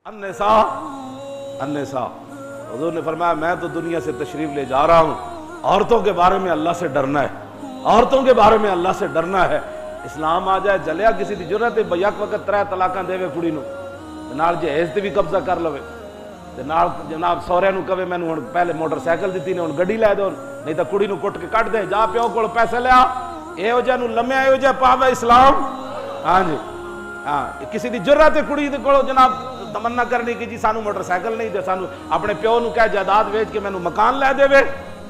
النساء النساء حضور نے فرمایا میں تو دنیا سے تشریف لے جا رہا ہوں، عورتوں کے بارے میں اللہ سے ڈرنا ہے، عورتوں کے بارے میں اللہ سے ڈرنا ہے۔ اسلام آ جائے جلیا کسی دی جرت ہے بیک وقت 3 طلاقاں دے کڑی نو نال جہیز تے بھی قبضہ کر لوے تے نال جناب سورے نو کہے مینوں ہن پہلے موٹر سائیکل دتی نے ہن گڈی لے دو، نہیں تے کڑی نو کٹ کے کٹ دے، جا پیو کول پیسے لے آ، ایہو جہ نو لمیا ایہو جہ پاوے اسلام۔ ہاں جی ہاں، کسی دی جرت ہے کڑی دے کول جناب تمنا کرنی کہ جی سانو موٹر سائیکل نہیں دے، سانو اپنے پیو نو کہہ جائیداد ویچ کے مینوں مکان لے دے وے،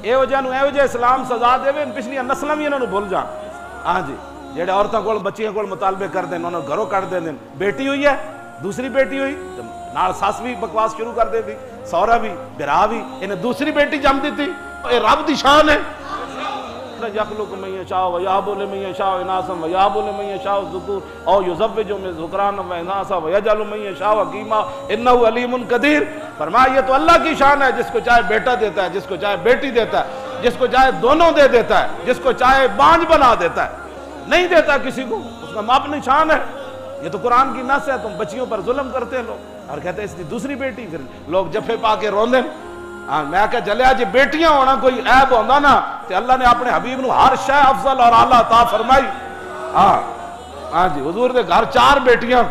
ایہو جہ نو ایہو جہ اسلام سزا دے وے، پچھلیاں نسلاں وی انہاں نو بھول جان۔ ہاں جی، جڑے عورتاں کول بچیاں کول مطالبے کر دین انہاں گھروں کٹ دے دین، بیٹی ہوئی ہے دوسری بیٹی ہوئی نال ساس بھی بکواس شروع کر دے دی، سورا بھی برا بھی، انہیں دوسری بیٹی جم دیتی، اے رب دی شان ہے۔ یخلق من یشاء ویہب لمن یشاء اناثا ویہب لمن یشاء الذکور او یزوجہم ذکرانا واناثا ویجعل من یشاء عقیما انہ علیم قدیر۔ فرمایا یہ تو اللہ کی شان ہے، جس کو چاہے بیٹا دیتا ہے، جس کو چاہے بیٹی دیتا ہے، جس کو چاہے دونوں دے دیتا ہے، جس کو چاہے بانجھ بنا دیتا ہے، نہیں دیتا کسی کو، اس کا اپنی شان ہے۔ یہ تو قرآن کی نص ہے، تم بچیوں پر ظلم کرتے ہیں لوگ، اور کہتے ہیں اس کی دوسری بیٹی، پھر لوگ جفے پا کے روندے۔ میں کہ جلیا جی بیٹیاں ہونا کوئی عیب ہوندا نا تے اللہ نے اپنے حبیب نو ہر شے افضل اور اعلیٰ عطا فرمائی۔ ہاں جی، حضور دے گھر 4 بیٹیاں،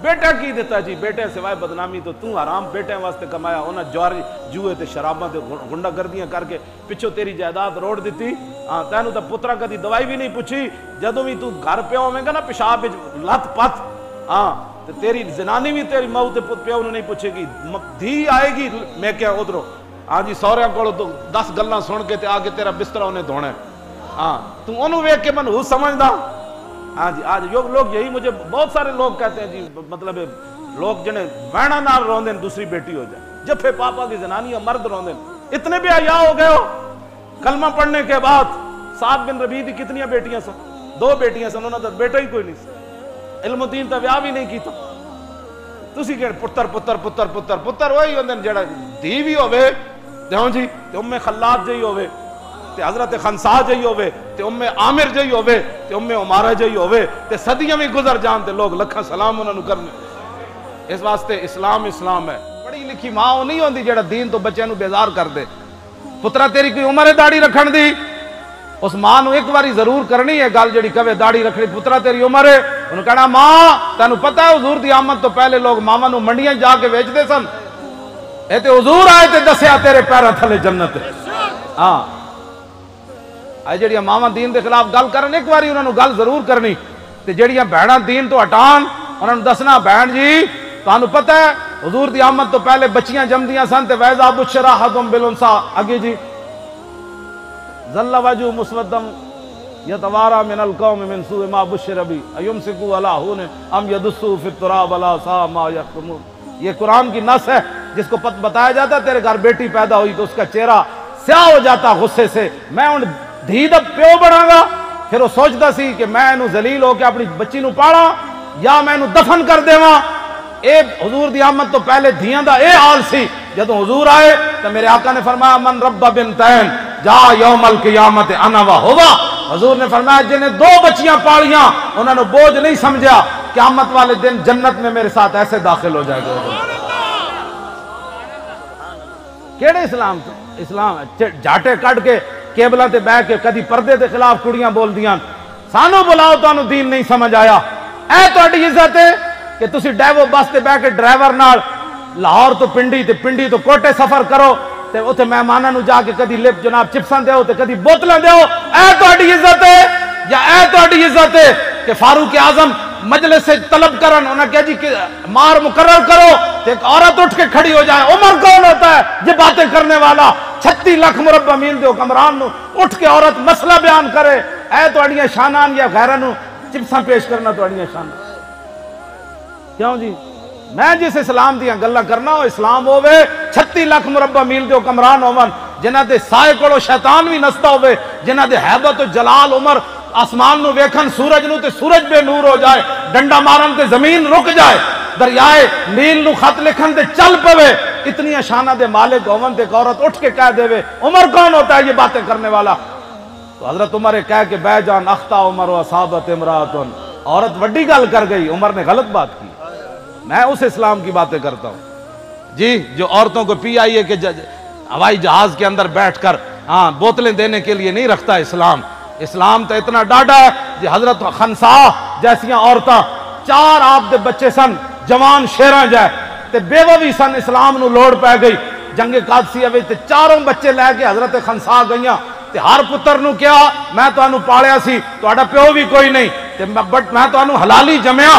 بیٹا کی دیتا جی، بیٹے سوائے بدنامی تو حرام بیٹے واسطے کمایا، انہاں جوئے تے شراباں تے گنڈا گردیاں کر کے پچھو تیری جائیداد روڑ دیتی۔ تینوں تے پترا کدی دوائی بھی نہیں پوچھی، جدوں بھی تو گھر پہ ہوویں گا نا پیشاب وچ لت پت، تے تیری زنانی بھی تیری ماں تے پیو نوں نہیں پوچھے گی، دھی آئے گی میں کیا ادھروں ہاں جی سوریاں کولوں تو 10 گلاں سن کے تے آگے تیرا بستر انہیں دھونا ہے، تو انہوں ویکھ کے منحوس سمجھدا۔ ہاں جی آج لوگ یہی مجھے بہت سارے لوگ کہتے ہیں جی مطلب لوگ جنہیں وینا نال روندے دوسری بیٹی ہو جائے، جفے پاپا کی زنانیاں مرد روندے، اتنے بے حیا ہو گئے ہو۔ کلمہ پڑھنے کے بعد سعد بن ربیع دی کتنی بیٹیاں سن؟ 2 بیٹیاں سن، انہوں نے بیٹا ہی کوئی نہیں سن، علم و دین تا ویاہ بھی نہیں کیتا۔ تسی کہ پتر پتر پتر پتر پتر وہی ہوندے جڑا دھی بھی ہوے دیوں جی تے ام خلاد جئی ہوے تے حضرت خنسا جئی ہوے تے ام عامر جئی ہوے تے ام عمارہ جئی ہوے تے صدیاں بھی گزر جان تے لوگ لکھاں سلام انہاں نوں کرنے۔ اس واسطے اسلام اسلام ہے۔ پڑھی لکھی ماں او نہیں ہوندی جڑا دین تو بچیاں نوں بیزار کر دے۔ پترا تیری کوئی عمر ہے داڑھی رکھن دی، اس ماں نو ایک باری ضرور کرنی ہے گل جڑی کہے داڑھی رکھنی، پترا تیری عمر ہے، انہوں کہنا ماں تینوں پتہ ہے حضور دی آمد تو پہلے لوگ ماما نو منڈیاں جا کے بیچ دے سن، اے تے حضور آئے تے دسیا تیرے پیراں تھلے جنت ہے۔ اے جڑیاں ماما دین دے خلاف گل کرن ایک باری انہوں گل ضرور کرنی، تے جڑیاں بہناں دین تو ہٹان انہوں دسنا بہن جی تانوں پتہ ہے حضور دی آمد تو پہلے بچیاں جمدیاں سن تے ویزا بشرا احدہم بالانثی، اگے جی ظل وجہ مسودم یتوارا من القوم من سوء ما بشر بی ایمسکو علی ہون ام یدسو فی التراب الا ساء ما یحکمون۔ یہ قرآن کی نص ہے، جس کو بتایا جاتا ہے تیرے گھر بیٹی پیدا ہوئی تو اس کا چہرہ سیاہ ہو جاتا غصے سے، میں ان دھی دا پیو بڑھاں گا، پھر وہ سوچتا سی کہ میں انہوں ذلیل ہو کے اپنی بچی نوں پاڑا یا میں انہوں دفن کر دیواں۔ اے حضور دی آمد تو پہلے دھیاں دا اے حال سی، جدوں حضور آئے تو میرے آقا نے فرمایا من رب بنتین جا یوم القیامت انا و ہوا۔ حضور نے فرمایا جنہیں 2 بچیاں پالیاں انہوں نے بوجھ نہیں سمجھا، قیامت والے دن جنت میں میرے ساتھ ایسے داخل ہو جائے گا۔ کیڑے اسلام تو اسلام جھاٹے کٹ کے کیبلاں تے بیٹھ کے کدی پردے دے خلاف کڑیاں بول دیاں، سانو بلاؤ تانوں دین نہیں سمجھ آیا۔ اے تہاڈی عزت ہے کہ تسی ڈیوو بس تے بیٹھ کے ڈرائیور نال لاہور تو پنڈی تے پنڈی تو کوٹے سفر کرو تے اوتھے مہماناں نوں جا کے کدی لپ جناب چپساں دیو تے کدی بوتلاں دیو۔ اے تہاڈی عزت ہے یا اے تہاڈی عزت ہے کہ فاروق اعظم مجلس سے طلب کرن انہاں کہا جی مار مقرر کرو تے ایک عورت اٹھ کے کھڑی ہو جائے، عمر کون ہوتا ہے یہ باتیں کرنے والا؟ 36 لاکھ مربع میل دے حکمران نو اٹھ کے عورت مسئلہ بیان کرے۔ اے تہاڈیاں شاناں یا غیراں نو چپساں پیش کرنا تہاڈیاں شاناں کیوں جی؟ میں جس اسلام دیاں گلاں کرنا وہ اسلام ہوے 36 لاکھ مربع میل دے حکمران ہون، جنہاں دے سائے کولوں شیطان بھی نستا ہوے، جنہاں دے ہیبت و جلال عمر آسمان نو ویکھن سورج نو تے سورج بے نور ہو جائے، ڈنڈا مارن تے زمین رک جائے، دریائے نیل نو خط لکھن تے چل پوے، اتنی شانہ دے مالک ہون تے ایک عورت اٹھ کے کہہ دے وے عمر کون ہوتا ہے یہ باتیں کرنے والا؟ تو حضرت عمر کہہ کے بے جان اخطا عمر و اصابت امراتن عورت وڈی گل کر گئی، عمر نے غلط بات کی. میں اس اسلام کی باتیں کرتا ہوں جی جو عورتوں کو پی آئی اے کے ہوائی جہاز کے اندر بیٹھ کر بوتلیں دینے کے لیے نہیں رکھتا اسلام. اسلام تو اتنا ڈاڈا ہے جی حضرت خنسا جیسیاں عورتاں 4 آپ دے بچے سن جوان شیراں جائے تے بیوہ بھی سن، اسلام نو لوڑ پہ گئی جنگ قادسیہ وچ تے 4 بچے لے کے حضرت خنسا گئیاں تے ہر پتر نو کیا میں تانوں پالیا سی، تہاڈا پیو بھی کوئی نہیں تے میں تانوں حلالی جمیا،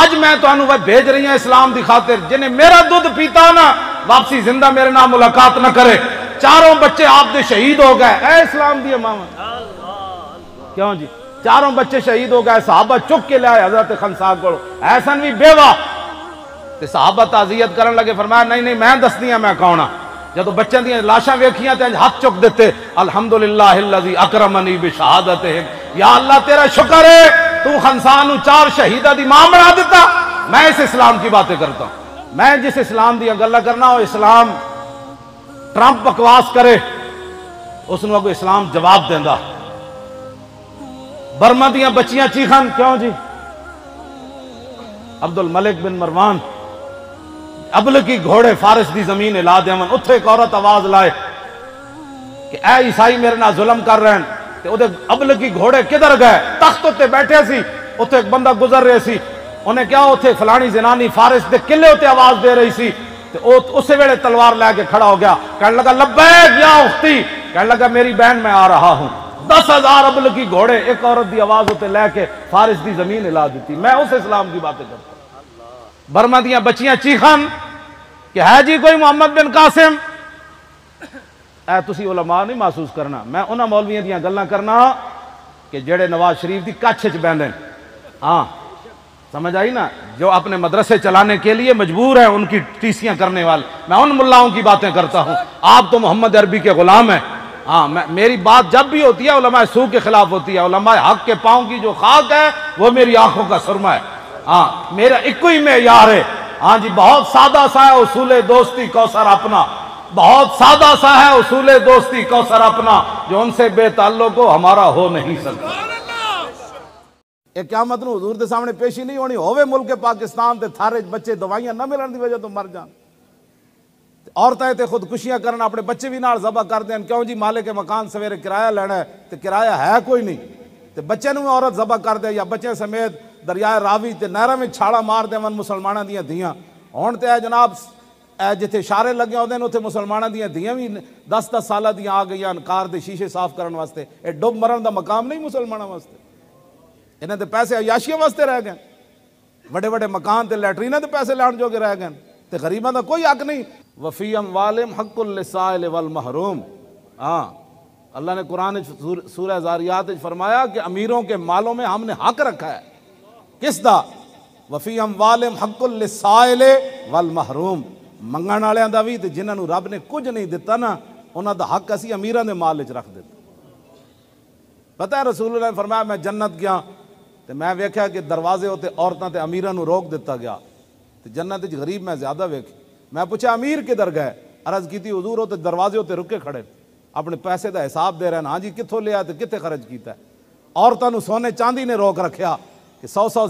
آج میں تانوں بھیج رہی ہوں اسلام دی خاطر، جنہیں میرا دودھ پیتا نا واپسی زندہ میرے نام ملاقات نہ کرے. 4 بچے آپ دے شہید ہو گئے. اے اسلام دی امامت کیوں جی 4 بچے شہید ہو گئے، صحابہ چک کے لے آئے حضرت خنسا کو، ایسن بھی بیوہ تے صحابہ تعزیت کرن لگے، فرمایا نہیں میں دستی ہوں میں کون ہاں. جدو بچوں دیا لاشاں ویکھیاں تے ہاتھ چک دیتے، الحمدللہ الذی اکرمنی بشہادتہم، یا اللہ تیرا شکر ہے تو خنسا نو 4 شہیدہ دی ماں بنا دیتا. میں اس اسلام کی باتیں کرتا ہوں. میں جس اسلام دی گلا کرنا وہ اسلام ٹرمپ بکواس کرے اس نو کوئی اسلام جواب دیندا. برما دیاں بچیاں چیخن کیوں جی عبد الملک بن مروان ابلکی گھوڑے فارس دی زمین لا دیون، اتھے ایک عورت آواز لائے کہ اے عیسائی میرے نال ظلم کر رہے ہیں تے او دے ابلکی گھوڑے کدھر گئے؟ تخت تے بیٹھے سی، اتھے ایک بندہ گزر رہے سی، انہیں کیا اتھے فلانی زنانی فارس دے قلعے تے آواز دے رہی سی تے اسے ویلے تلوار لے کے کھڑا ہو گیا، کہنے لگا لبیک یا اختی، کہنے لگا میری بہن میں آ رہا ہوں. 10,000 ابلکی گھوڑے ایک عورت دی آواز تے لے کے فارس دی زمین ہلا دیتی. میں اس اسلام کی باتیں کرتا ہوں. برما دیاں بچیاں چیخن کہ ہے جی کوئی محمد بن قاسم، اے تسی علماء نہیں محسوس کرنا، میں انہاں مولویاں دیاں گلاں کرنا کہ جڑے نواز شریف دی کچھ وچ بیندے سمجھ آئی نا، جو اپنے مدرسے چلانے کے لیے مجبور ہیں ان کی ٹیسیاں کرنے والے. میں ان ملاؤں کی باتیں کرتا ہوں. آپ تو محمد عربی کے غلام ہیں. میری بات جب بھی ہوتی ہے علماء سو کے خلاف ہوتی ہے. علماء حق کے پاؤں کی جو خاک ہے وہ میری آنکھوں کا سرمہ ہے. میرا ایک ہی معیار ہے. جی بہت سادہ سا ہے اصول دوستی کوثر اپنا، بہت سادہ سا ہے اصول دوستی کوثر اپنا، جو ان سے بے تعلق ہو ہمارا ہو نہیں سکتا. قیامت نو حضور دے سامنے پیشی نہیں ہونی ہوئے ملک پاکستان تے تھارے بچے دوائیاں نہ ملن دی وجہ تو مر جان، عورتیں تے خودکشیاں کرنا، اپنے بچے بھی نال ذبح کر دیں. کیوں جی مالک مکان سویرے کرایہ لینا ہے تے کرایہ ہے کوئی نہیں تے بچے نو عورت ذبح کر دے، یا بچے سمیت دریائے راوی تے نہراں میں چھاڑا مار دیون مسلماناں دیاں دھیاں. ہن تے جناب جتھے اشارے لگے ہوندے نے اوتھے مسلماناں دیاں دھیاں بھی 10-10 سالہ دیاں آ گئیاں کار دے شیشے صاف کرن واسطے. اے ڈب مرن دا مقام نہیں مسلماناں واسطے، انہاں دے پیسے عیاشیاں واسطے رہ گئے، بڑے بڑے مکان تے لیٹریناں دے پیسے لان جو کے رہ گئے تے غریباں دا کوئی حق نہیں. وفی اموالہم حق للسائل والمحروم. اللہ نے قرآن سورہ زاریات فرمایا کہ امیروں کے مالوں میں ہم نے حق رکھا ہے. کس دا؟ وفی اموالہم حق للسائل والمحروم، منگن والیاں دا بھی تے جنہاں نو رب نے کچھ نہیں دتا نا انہاں دا حق اسی امیراں دے مال وچ رکھ دیتا. پتہ ہے رسول اللہ نے فرمایا میں جنت گیا تے میں ویکھیا کہ دروازے ہوتے عورتاں تے امیراں نو روک دیتا گیا تے جنت وچ غریب میں زیادہ ویکھے. میں پوچھا امیر کدھر گئے؟ عرض کی تھی حضور ہوتے دروازے ہوتے رکے کھڑے اپنے پیسے دا حساب دے رہے ہیں. ہاں جی کتھوں لیا تے کتے خرچ کیتا ہے؟ عورتاں نو سونے چاندی نے روک رکھیا کہ 100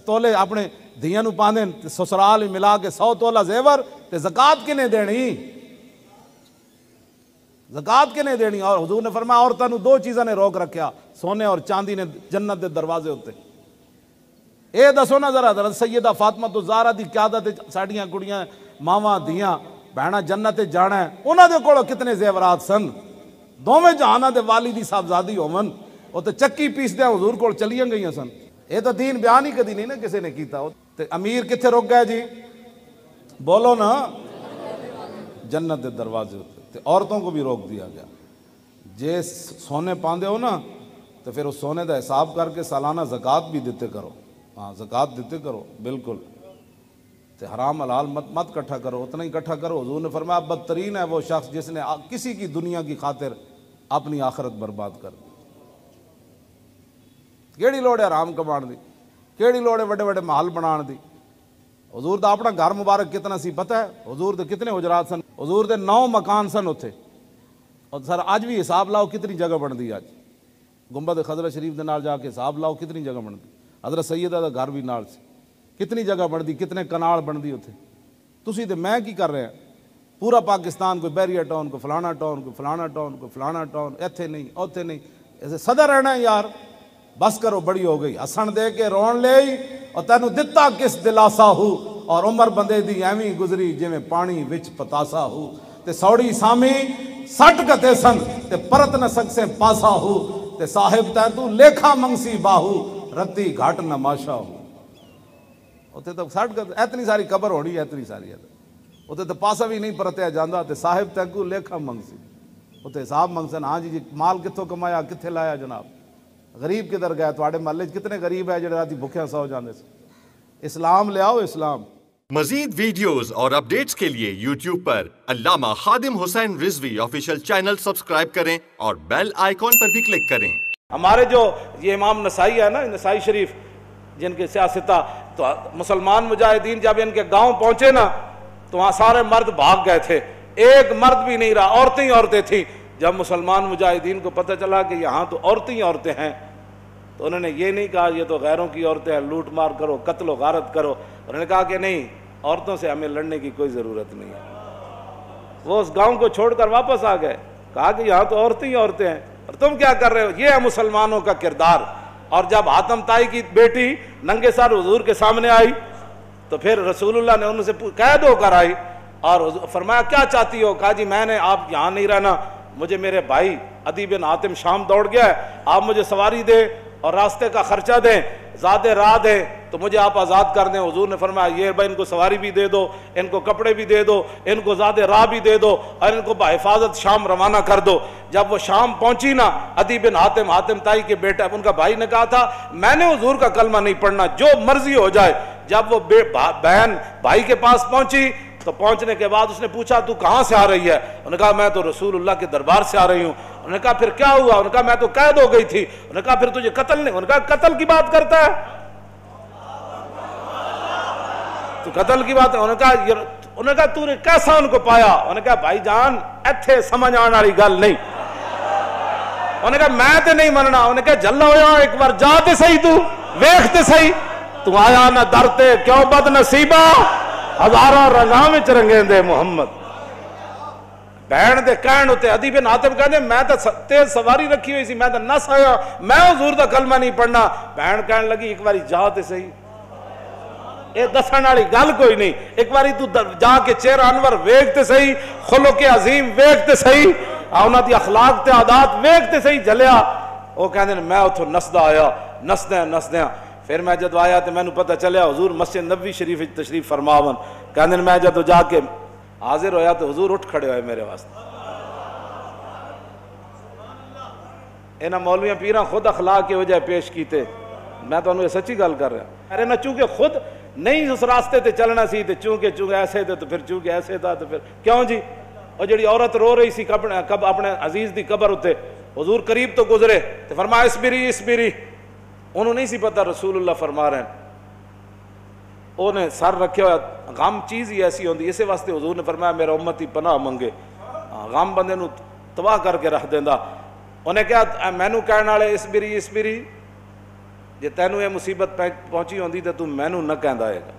تولے اپنے دھیاں نو پاندے تے سسرال ملا کے 100 تولہ زیور تے زکات کنے دینی؟ زکات کنے دینی؟ اور حضور نے فرمایا عورتاں نو 2 چیزاں نے روک رکھیا، سونے اور چاندی نے جنت دے دروازے ہوتے. اے دسو نا ذرا حضرت سیدہ فاطمہ الزہرا دی قیادت ساڈیاں کڑیاں ماواں دیاں بہنا جنت جانا ہے، انہاں دے کول کتنے زیورات سن، دوویں جہاناں دے والی دی صاحبزادی ہوون، او تے چکی پیس دے حضور کول چلیاں گئیاں سن. اے تو دین بیان ہی کدی نہیں نا کسی نے کیتا. تے امیر کتھے رک گئے جی؟ بولو نا، جنت دے دروازے ہوتے. تے عورتوں کو بھی روک دیا گیا. جے سونے پاندے ہو نا تو پھر اس سونے دا حساب کر کے سالانہ زکوٰۃ بھی دیتے کرو. زکوٰۃ دیتے کرو بالکل. تے حرام حلال مت کٹھا کرو، اتنا ہی کٹھا کرو. حضور نے فرمایا بدترین ہے وہ شخص جس نے کسی کی دنیا کی خاطر اپنی آخرت برباد کر دی. کیڑی لوڑ ہے حرام کمان دی؟ کیڑی لوڑ ہے بڑے بڑے محل بنان دی؟ حضور دا اپنا گھر مبارک کتنا سی پتہ ہے؟ حضور دے کتنے حجرات سن؟ حضور دے 9 مکان سن اتھے. اور سر اج بھی حساب لاؤ کتنی جگہ بن دی. اج گنبد خضرہ شریف دے نال جا کے حساب لاؤ کتنی جگہ بن دی. حضرت سیدہ دا گھر بھی نال سی، کتنی جگہ بندی، کتنے کنال بندی اتنے. تسی تے میں کی کر رہے ہیں؟ پورا پاکستان، کوئی بیریا ٹاؤن، کوئی فلانا ٹاؤن، کوئی فلانا ٹاؤن، کوئی فلانا ٹاؤن، ایتھے نہیں اوتھے نہیں. ایسے صدر رہنا ہے یار. بس کرو، بڑی ہو گئی. ہسن دے کے رون لے اور تینوں دتا کس دلاسا ہو، اور عمر بندے دی ایویں گزری جویں پانی وچ پتاسا ہو. تے سوڑی سامی سٹ کتے سن تے پرت نہ سکسے پاسا ہو. تے صاحب تے تو لیکھا منگسی باہو، رتی گھاٹ نہ ماشا ہو. اتنے تو سٹ کتے اتنی ساری قبر ہونی ہے، اتنی ساری اتنے تو پاسا بھی نہیں پرتیا جاندہ. تے صاحب تے کو لیکھا منگسی، اتنے حساب منگسن. ہاں جی مال کتوں کمایا، کتنے لایا جناب؟ غریب کدھر گیا؟ تواڈے محلے کتنے غریب ہے جڑے راتی بھوکے سو جاندے سے؟ اسلام لے آؤ، اسلام. مزید ویڈیوز اور اپڈیٹس کے لیے یوٹیوب پر علامہ Khadim Hussain Rizvi official channel subscribe کریں اور بیل آئیکن پر بھی کلک کریں. ہمارے جو یہ امام نسائی ہے نا، نسائی شریف، جن کے سیاستہ، تو مسلمان مجاہدین جب ان کے گاؤں پہنچے نا تو وہاں سارے مرد بھاگ گئے تھے، ایک مرد بھی نہیں رہا، عورتیں ہی عورتیں تھیں. جب مسلمان مجاہدین کو پتہ چلا کہ یہاں تو عورتیں ہی عورتیں ہیں، تو انہوں نے یہ نہیں کہا یہ تو غیروں کی عورتیں ہیں، لوٹ مار کرو، قتل و غارت کرو. انہوں نے کہا کہ نہیں، عورتوں سے ہمیں لڑنے کی کوئی ضرورت نہیں ہے. وہ اس گاؤں کو چھوڑ کر واپس آ گئے. کہا کہ یہاں تو عورتیں ہی عورتیں ہیں اور تم کیا کر رہے ہو؟ یہ ہے مسلمانوں کا کردار. اور جب حاتم طائی کی بیٹی ننگے سر حضور کے سامنے آئی تو پھر رسول اللہ نے ان سے قید ہو کر آئی اور فرمایا کیا چاہتی ہو؟ کہا جی میں نے آپ یہاں نہیں رہنا، مجھے میرے بھائی عدی بن حاتم شام دوڑ گیا ہے، آپ مجھے سواری دیں اور راستے کا خرچہ دیں، زیادہ راہ دیں تو مجھے آپ آزاد کر دیں. حضور نے فرمایا یہ بھائی ان کو سواری بھی دے دو، ان کو کپڑے بھی دے دو، ان کو زیادہ راہ بھی دے دو اور ان کو بحفاظت شام روانہ کر دو. جب وہ شام پہنچی نا، عدی بن حاتم، حاتم طائی کے بیٹا، ان کا بھائی نے کہا تھا میں نے حضور کا کلمہ نہیں پڑھنا، جو مرضی ہو جائے. جب وہ بہن بھائی کے پاس پہنچی تو پہنچنے کے بعد اس نے پوچھا تو کہاں سے آ رہی ہے؟ انہوں نے کہا میں تو رسول اللہ کے دربار سے آ رہی ہوں. انہوں نے کہا پھر کیا ہوا؟ انہوں نے کہا میں تو قید ہو گئی تھی. انہوں نے کہا پھر تجھے قتل نہیں؟ انہوں نے کہا قتل کی بات کرتا ہے تو قتل کی بات ہے. انہوں نے کہا تو نے کیسا ان کو پایا؟ انہوں نے کہا بھائی جان ایتھے سمجھ آنے والی گل نہیں. انہوں نے کہا میں تے نہیں مننا. انہوں نے کہا جلا ہویا ایک بار جا تے صحیح، تو ویکھ تے صحیح، تو آیا نہ در تے کیوں بد نصیبہ، ہزاراں رنگاں وچ رنگیں دے محمد. بہن دے کہن ہوتے عدی بن حاتم کہندے میں تو تیز سواری رکھی ہوئی سی، میں تو نس آیا، میں حضور دا کلمہ نہیں پڑھنا. بہن کہن لگی ایک باری جا تے صحیح، اے دسن والی گل کوئی نہیں، ایک باری تو جا کے چہرہ انور ویکھ تے صحیح، خلق عظیم ویکھ تے صحیح، انہاں دی اخلاق تے عادات ویکھ تے صحیح. جلیا وہ کہندے میں اتھوں نسدا آیا، نسدیاں پھر میں جدو آیا تو مینوں پتہ چلیا حضور مسجد نبوی شریف تشریف فرماون. کہندے میں جدو جا کے حاضر ہویا تو حضور اٹھ کھڑے ہوئے میرے واسطے. انہاں مولویاں پیراں خود اخلاق کی وجہ پیش کیتے. میں تو انہوں یہ سچی گل کر رہا ہوں. ارے نہ چونکہ خود نہیں اس راستے تے چلنا سی تے چونکہ ایسے تھے تو پھر چونکہ ایسے تھا تو پھر کیوں جی. اور جڑی عورت رو رہی سی کب اپنے عزیز دی قبر ہوتے، حضور قریب تو گزرے تو فرمایا اسبری. انہوں نہیں سی پتہ رسول اللہ فرما رہے ہیں. انہیں سر رکھے ہوا، غم چیز ہی ایسی ہوندی، اسے واسطے حضور نے فرمایا میرا امتی پناہ منگے. غم بندے نو تباہ کر کے رکھ دیندا. انہیں کہا مینوں کہنے والے اسبری، جے تینوں یہ مصیبت پہنچی ہوندی تو مینوں نہ کہندا ہے گا.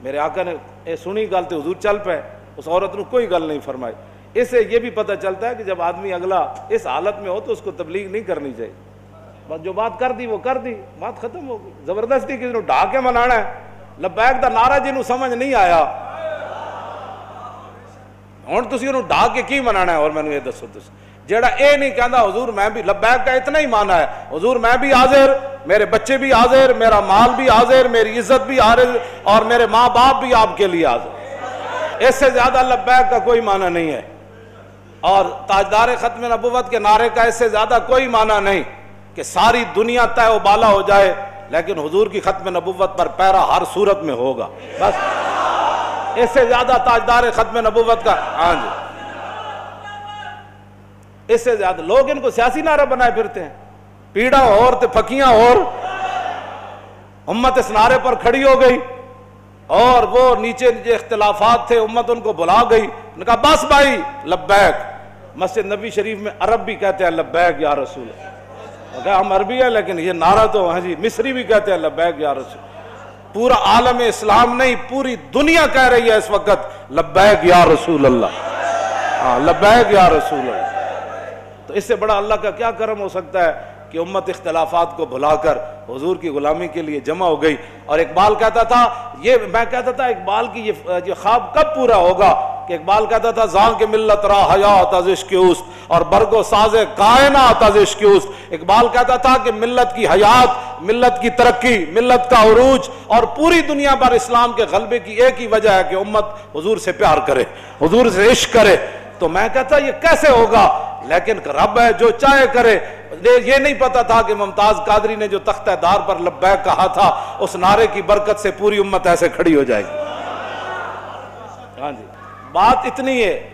میرے آقا نے یہ سنی گل تو حضور چل پے، اس عورت نے کوئی گل نہیں فرمائی. اس سے یہ بھی پتہ چلتا ہے کہ جب آدمی اگلا اس حالت میں ہو تو اس کو تبلیغ نہیں کرنی چاہیے. بس جو بات کر دی وہ کر دی، بات ختم ہو گئی. زبردستی کسی نے ڈھا کے منانا ہے. لبیک دا نعرہ جنہوں سمجھ نہیں آیا ہوں تسی انہوں ڈھا کے کی منانا ہے؟ اور میں نے یہ دسو تسی جیڑا اے نہیں کہندا حضور میں بھی لبیک کا اتنا ہی مانا ہے، حضور میں بھی حاضر، میرے بچے بھی حاضر، میرا مال بھی حاضر، میری عزت بھی حاضر اور میرے ماں باپ بھی آپ کے لیے حاضر. اس سے زیادہ لبیک کا کوئی معنی نہیں ہے. اور تاجدار ختم نبوت کے نعرے کا اس سے زیادہ کوئی معنی نہیں کہ ساری دنیا تہ و بالا ہو جائے لیکن حضور کی ختم نبوت پر پیرا ہر صورت میں ہوگا. بس اس سے زیادہ تاجدار ختم نبوت کا، ہاں جی، اس سے زیادہ لوگ ان کو سیاسی نعرہ بنائے پھرتے ہیں. پیڑا اور تے پھکیاں اور امت اس نعرے پر کھڑی ہو گئی اور وہ نیچے اختلافات تھے، امت ان کو بلا گئی. انہوں نے کہا بس بھائی لبیک. مسجد نبی شریف میں عرب بھی کہتے ہیں لبیک یا رسول. ہم عربی ہیں لیکن یہ نعرہ تو ہاں جی مصری بھی کہتے ہیں لبیک یا رسول. پورا عالم اسلام نہیں پوری دنیا کہہ رہی ہے اس وقت لبیک یا رسول اللہ. ہاں لبیک یا رسول اللہ. تو اس سے بڑا اللہ کا کیا کرم ہو سکتا ہے کہ امت اختلافات کو بھلا کر حضور کی غلامی کے لیے جمع ہو گئی. اور اقبال کہتا تھا میں کہتا تھا اقبال کی یہ خواب کب پورا ہوگا کہ اقبال کہتا تھا زاں کے ملت را حیات از عشق اوست اور برگ و ساز کائنات از عشق اوست. اقبال کہتا تھا کہ ملت کی حیات، ملت کی ترقی، ملت کا عروج اور پوری دنیا پر اسلام کے غلبے کی ایک ہی وجہ ہے کہ امت حضور سے پیار کرے، حضور سے عشق کرے. تو میں کہتا یہ کیسے ہوگا، لیکن رب ہے جو چاہے کرے. یہ نہیں پتا تھا کہ ممتاز قادری نے جو تختہ دار پر لبیک کہا تھا اس نعرے کی برکت سے پوری امت ایسے کھڑی ہو جائے گی. ہاں جی بات اتنی ہے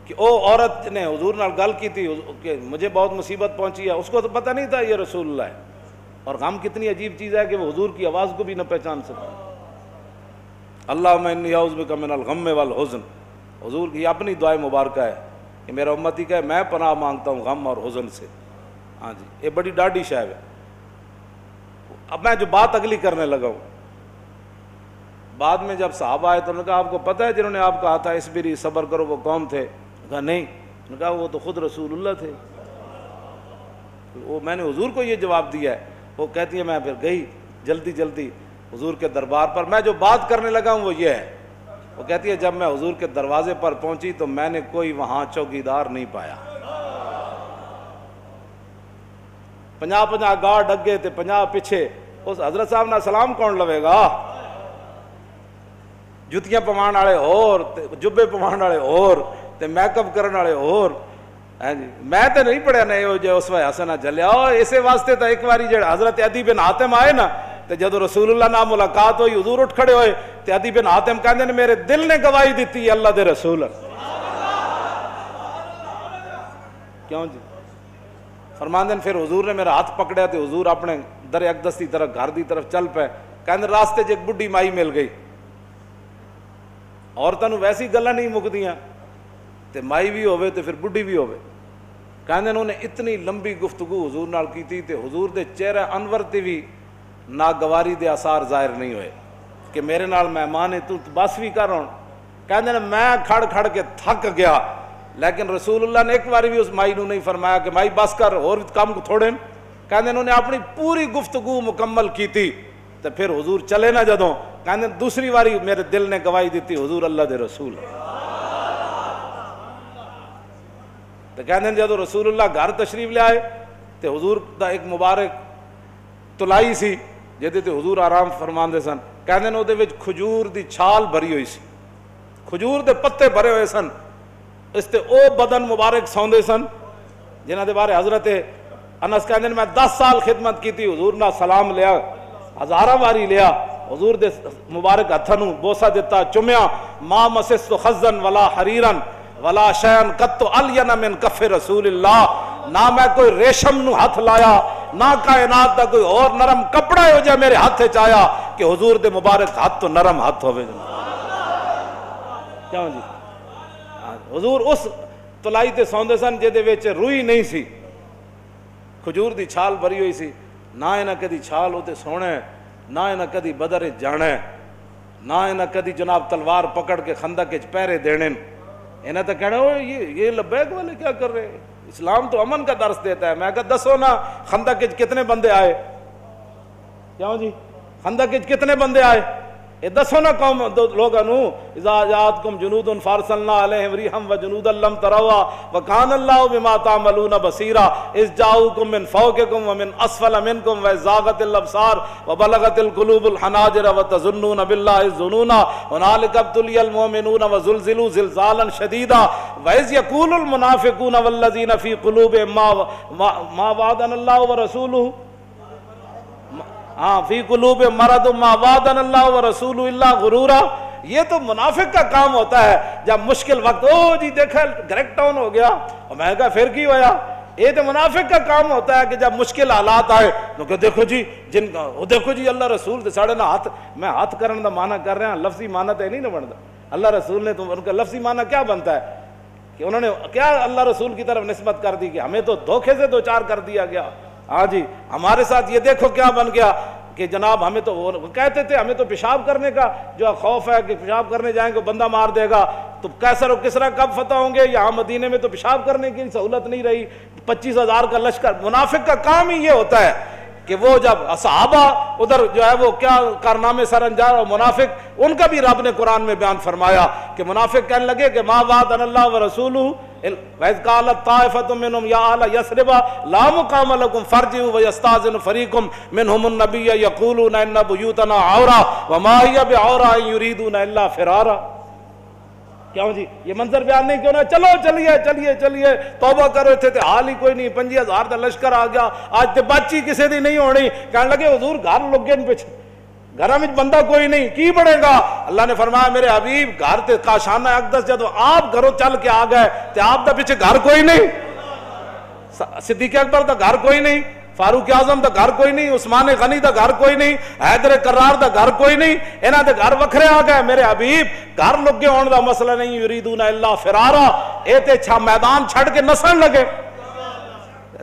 کہ وہ عورت نے حضور نال گل کی تھی کہ مجھے بہت مصیبت پہنچی ہے، اس کو تو پتہ نہیں تھا یہ رسول اللہ ہے. اور غم کتنی عجیب چیز ہے کہ وہ حضور کی آواز کو بھی نہ پہچان سکتا. اللہم انی اعوذ بک من الغم والحزن. حضور کی اپنی دعائیں مبارکہ ہے کہ میرا امتی کہے میں پناہ مانگتا ہوں غم اور حزن سے. ہاں جی یہ بڑی ڈاڈی شاید ہے. اب میں جو بات اگلی کرنے لگا ہوں، بعد میں جب صحابہ آئے تو انہوں نے کہا آپ کو پتہ ہے جنہوں نے آپ کہا تھا اسبری صبر کرو وہ کون تھے؟ کہا نہیں. انہوں نے کہا وہ تو خود رسول اللہ تھے. وہ میں نے حضور کو یہ جواب دیا ہے. وہ کہتی ہے میں پھر گئی جلدی جلدی حضور کے دربار پر. میں جو بات کرنے لگا ہوں وہ یہ ہے. وہ کہتی ہے جب میں حضور کے دروازے پر پہنچی تو میں نے کوئی وہاں چوکیدار نہیں پایا. 50 گارڈ اگے تے 50 پیچھے. اس حضرت صاحب نہ سلام کون لوے گا؟ جتیاں پوان والے اور جبے پوان والے اور تے میک اپ کرن والے اور. میں تے نہیں پڑھیا نہیں ہو جو اس وقت حسنہ جلیا. اسے واسطے تو ایک باری جڑا حضرت عدی بن حاتم آئے نا تے جدو رسول اللہ نال ملاقات ہوئی حضور اٹھ کھڑے ہوئے تے عدی بن حاتم کہندے نے میرے دل نے گواہی دیتی ہے اللہ دے رسول. کیوں جی؟ فرماندے نے پھر حضور نے میرا ہاتھ پکڑیا تے حضور اپنے در اقدس دی طرف گھر دی طرف چل پے. کہندے راستے چ ایک بڈھی مائی مل گئی. عورتاں نوں ویسی گلاں نہیں مکدیاں تے مائی بھی ہوے تے پھر بڈھی بھی ہوے. کہندے انہوں نے اتنی لمبی گفتگو حضور نال کیتی تے حضور دے چہرے انور تے بھی ناگواری دے آثار ظاہر نہیں ہوئے کہ میرے نال مہمان ہے تو بس بھی کر. ہوں کہندے نے میں کھڑ کھڑ کے تھک گیا لیکن رسول اللہ نے ایک باری بھی اس مائی نو نہیں فرمایا کہ مائی بس کر اور کام کو تھوڑے. کہندے انہوں نے اپنی پوری گفتگو مکمل کی تھی تو پھر حضور چلے نہ جدوں. کہندے دوسری باری میرے دل نے گواہی دیتی حضور اللہ دے رسول. تو کہندے جدوں رسول اللہ گھر تشریف لے آئے تو حضور دا ایک مبارک تلائی سی جہدے تے حضور آرام فرماندے سن. کہندے نے اودے وچ کھجور دی چھال بھری ہوئی سی، کھجور دے پتے بھرے ہوئے سن. اس تے او بدن مبارک سوندے سن جنہاں دے بارے حضرت انس کہندے نے میں 10 سال خدمت کی تھی. حضور نہ سلام لیا، ہزاراں واری لیا، حضور دے مبارک ہتھاں نوں بوسا دیتا، چومیا. ما مسست خزن ولا حریرن ولا شیئن قط الین من کف رسول اللہ. نہ میں کوئی ریشم نو ہاتھ لایا نہ کائنات دا کوئی اور نرم کپڑا ہو جائے میرے ہاتھ چ آیا کہ حضور دے مبارک ہاتھ تو نرم ہاتھ ہوے. کیوں جی؟ حضور اس تلائی تے سوندے سن جے دے وچ روئی نہیں سی، کھجور دی چھال بھری ہوئی سی. نہ انہاں کدی چھال ہوتے سونا ہے، نہ انہاں کدی بدر جانا ہے، نہ انہاں کدی جناب تلوار پکڑ کے خندق وچ پہرے دینے. انہاں تو کہنا یہ لبیک والے کیا کر رہے ہیں؟ اسلام تو امن کا درس دیتا ہے. میں کہا دسو نا خندق وچ کتنے بندے آئے؟ کیوں جی خندق وچ کتنے بندے آئے؟ یہ دسو نا قوم لوگوں نو اذا جاءتکم جنود فارسلنا علیہم ریحا وجنودا لم تروا وکان اللہ بما تعملون بصیرا اذ جاءوکم من فوقکم ومن اسفل منکم وزاغت الابصار وبلغت القلوب الحناجر وتظنون باللہ الظنون هنالک ابتلی المؤمنون وزلزلوا زلزالا شدیدا واذ یقول المنافقون والذین فی قلوبہم ما وعدنا اللہ ورسولہ فی قلوب مرض ما وعدنا اللہ ورسولہ الا غرورا. یہ تو منافق کا کام ہوتا ہے جب مشکل وقت جی دیکھا گریک ٹاؤن ہو گیا اور میں کہا پھر کی ہویا. یہ تو منافق کا کام ہوتا ہے کہ جب مشکل حالات آئے تو کہ دیکھو جی جن کا دیکھو جی اللہ رسول دے ساڑے نہ ہاتھ میں ہاتھ کرنے دا معنی کر رہے ہیں لفظی معنی تو نہیں نہ بنتا. اللہ رسول نے تو ان کا لفظی معنی کیا بنتا ہے کہ انہوں نے کیا اللہ رسول کی طرف نسبت کر دی کہ ہمیں تو دھوکے سے دو چار کر دیا گیا. ہاں جی ہمارے ساتھ یہ دیکھو کیا بن گیا کہ جناب ہمیں تو وہ کہتے تھے ہمیں تو پیشاب کرنے کا جو خوف ہے کہ پیشاب کرنے جائیں گے بندہ مار دے گا، تو کیسر و کسرا کب فتح ہوں گے؟ یہاں مدینے میں تو پیشاب کرنے کی سہولت نہیں رہی، 25,000 کا لشکر۔ منافق کا کام ہی یہ ہوتا ہے کہ وہ جب صحابہ ادھر جو ہے وہ کیا کارنامے سر انجام، اور منافق ان کا بھی رب نے قرآن میں بیان فرمایا کہ منافق کہنے لگے کہ ما وعدنا اللہ ورسولہ وَإِذْ قَالَتْ طَائِفَةٌ مِّنْهُمْ يَا أَهْلَ يَثْرِبَ لَا مُقَامَ لَكُمْ فَارْجِعُوا وَيَسْتَأْذِنُ فَرِيقٌ مِّنْهُمُ النَّبِيَّ يَقُولُونَ إِنَّ بُيُوتَنَا عَوْرَةٌ وَمَا هِيَ بِعَوْرَةٍ إِن يُرِيدُونَ إِلَّا فِرَارًا۔ کیوں جی یہ منظر بیان نہیں کیوں نہ؟ چلو چلیے توبہ کرو، تھے حال ہی کوئی نہیں، 25,000 کا لشکر آ گیا، آج تے بچی کسی دی نہیں ہونی۔ کہنے لگے حضور گھر لوگ گئے پیچھے، گھر میں بندہ کوئی نہیں کی بڑھے گا؟ اللہ نے فرمایا میرے حبیب گھر تے کاشانہ اقدس جدو آپ گھروں چل کے آ گئے تے آپ دا پیچھے گھر کوئی نہیں، صدیق اکبر دا گھر کوئی نہیں، فاروق اعظم دا گھر کوئی نہیں، عثمان غنی دا گھر کوئی نہیں، حیدر کرار دا گھر کوئی نہیں، انہاں دے گھر وکھرے آ گئے۔ میرے حبیب گھر لگے ہون دا مسئلہ نہیں، یریدون الا فرارا، اے تے چھا میدان چھڑ کے نسن لگے۔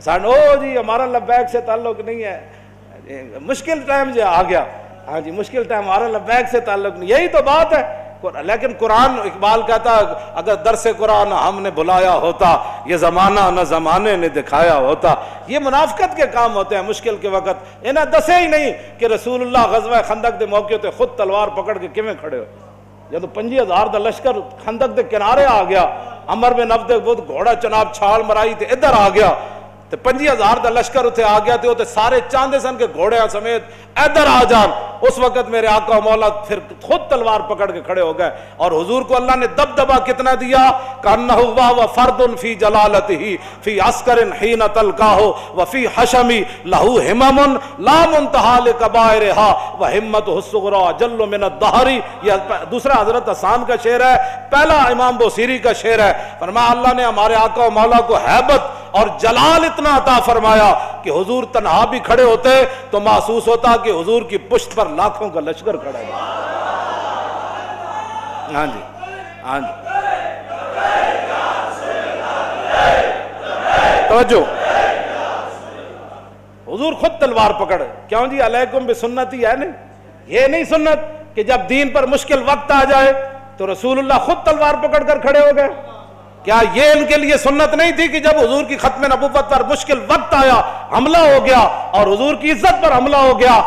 سان او جی ہمارا لبیک سے تعلق نہیں ہے، مشکل ٹائم جو آ گیا، ہاں جی مشکل ٹائم، ہمارا لبیک سے تعلق نہیں، یہی تو بات ہے۔ لیکن قرآن اقبال کہتا اگر درس قرآن ہم نے بلایا ہوتا، یہ زمانہ نہ زمانے نے دکھایا ہوتا۔ یہ منافقت کے کام ہوتے ہیں مشکل کے وقت، انہیں دسے ہی نہیں کہ رسول اللہ غزوہ خندق دے موقع تے خود تلوار پکڑ کے کیویں کھڑے ہو۔ جب 25,000 دا لشکر خندق دے کنارے آ گیا، عمر بن عبد بود گھوڑا چناب چھال مرائی تے ادھر آ گیا، تے 25,000 دا لشکر اتھے آ گیا تے سارے چاندے سن کے گھوڑے سمیت ادھر آ جان۔ اس وقت میرے آقا و مولا پھر خود تلوار پکڑ کے کھڑے ہو گئے، اور حضور کو اللہ نے دبدبا کتنا دیا، کانہ و فرد فی جلالتہ فی عسکر حین تلقاہ وفی حشم لہ ہمم لا منتہا لکبائرہا وہمتہ الصغریٰ جل من الدہر۔ یہ دوسرا حضرت حسان کا شعر ہے، پہلا امام بوصیری کا شعر ہے۔ فرمایا اللہ نے ہمارے آقا و مولا کو ہیبت اور جلال اتنا عطا فرمایا کہ حضور تنہا بھی کھڑے ہوتے تو محسوس ہوتا کہ حضور کی پشت پر لاکھوں کا لشکر کھڑا ہے۔ ہاں جی ہاں جی توجہ، حضور خود تلوار پکڑ، کیوں جی علیکم بسنتی ہے نہیں، یہ نہیں سنت کہ جب دین پر مشکل وقت آ جائے تو رسول اللہ خود تلوار پکڑ کر کھڑے ہو گئے؟ کیا یہ ان کے لیے سنت نہیں تھی کہ جب حضور کی ختم نبوت پر مشکل وقت آیا، حملہ ہو گیا اور حضور کی عزت پر حملہ ہو گیا،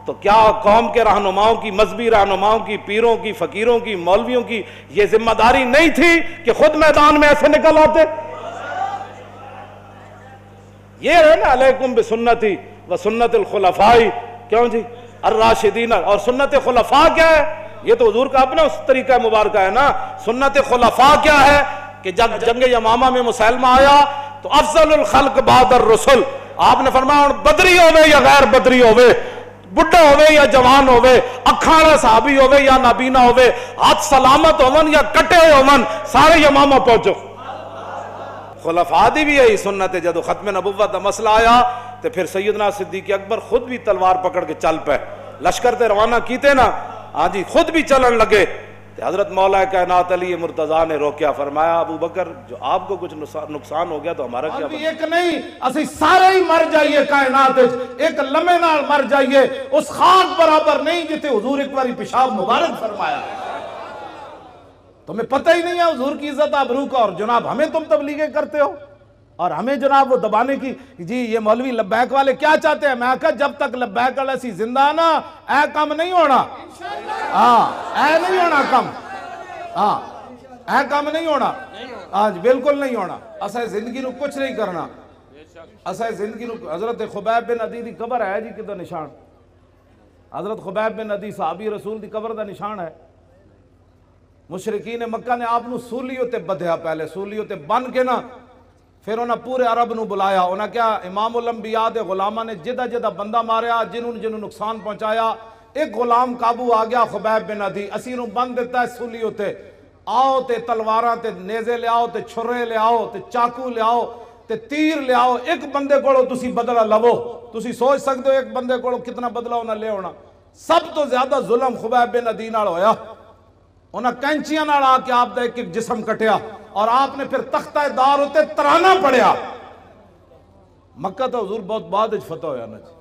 تو کیا قوم کے رہنماؤں کی، مذہبی رہنماؤں کی، پیروں کی، فقیروں کی، مولویوں کی یہ ذمہ داری نہیں تھی کہ خود میدان میں ایسے نکل آتے؟ یہ ہے نا علیکم بسنتی و سنت الخلفاء، کیوں جی الراشدین۔ اور سنت خلفاء کیا ہے؟ یہ تو حضور کا اپنا اس طریقہ مبارکہ ہے نا۔ سنت خلفاء کیا ہے کہ جب جنگ یمامہ میں مسلمہ آیا تو افضل الخلق بعد الرسل، آپ نے فرمایا بدری ہوئے یا غیر بدری ہوئے، بڑھا ہوئے یا جوان ہوئے، اکھاڑا صحابی ہوئے یا نابینا ہوئے، ہاتھ سلامت ہوون یا کٹے ہوون، سارے یمامہ پہنچو۔ خلفاء دی بھی یہی سنت ہے۔ جدو ختم نبوت دا مسئلہ آیا تو پھر سیدنا صدیق اکبر خود بھی تلوار پکڑ کے چل پے، لشکر تے روانہ کیتے نا، ہاں جی خود بھی چلن لگے۔ حضرت مولا کائنات علی مرتضیٰ نے روکیا، فرمایا ابو بکر جو آپ کو کچھ نقصان ہو گیا تو ہمارا کیا بنا؟ ایک نہیں اسی سارے ہی مر جائیے، کائنات ایک لمحے نال مر جائیے، اس خاک برابر نہیں جتے حضور ایک باری پیشاب مبارک فرمایا۔ تمہیں پتہ ہی نہیں ہے حضور کی عزت آبرو کا، اور جناب ہمیں تم تبلیغیں کرتے ہو اور ہمیں جناب وہ دبانے کی۔ جی یہ مولوی لبیک والے کیا چاہتے ہیں؟ میں کہا جب تک لبیک والا سی زندہ نا اے کم نہیں ہونا، ہاں اے نہیں ہونا کم، ہاں اے کم نہیں ہونا، ہاں جی بالکل نہیں ہونا۔ اسے زندگی نو کچھ نہیں کرنا، اسے زندگی نو۔ حضرت خبیب بن عدی دی قبر ہے جی کدھر نشان، حضرت خبیب بن عدی صحابی رسول دی قبر دا نشان ہے۔ مشرکین مکہ نے آپ نو سولیوں تے بدھیا، پہلے سولیوں تے بن کے نا پھر انہاں پورے عرب نو بلایا، انہاں کیا امام الانبیاء دے غلامہ نے جدہ جدہ بندہ ماریا، جنہوں نقصان پہنچایا، ایک غلام قابو آ گیا خبیب بن عدی، اسی نو بند دیتا ہے سولیوں تے، آؤ تے تلواراں تے نیزے لے آؤ تے چھرے لے آؤ تے چاقو لے آؤ تے تیر لے آؤ، ایک بندے کوڑو تسی بدلہ لو، تسی سوچ سکتے ہو ایک بندے کوڑو کتنا بدلہ انہاں لے ہونا۔ سب تو زیادہ ظلم خبیب بن عدی نال ہویا، انہاں کینچیاں نال آ کے آپ دا ایک ایک جسم کٹیا، اور آپ نے پھر تختہ دار ہوتے ترانہ پڑھیا، مکہ تو حضور بہت بعد فتح ہویا نا جی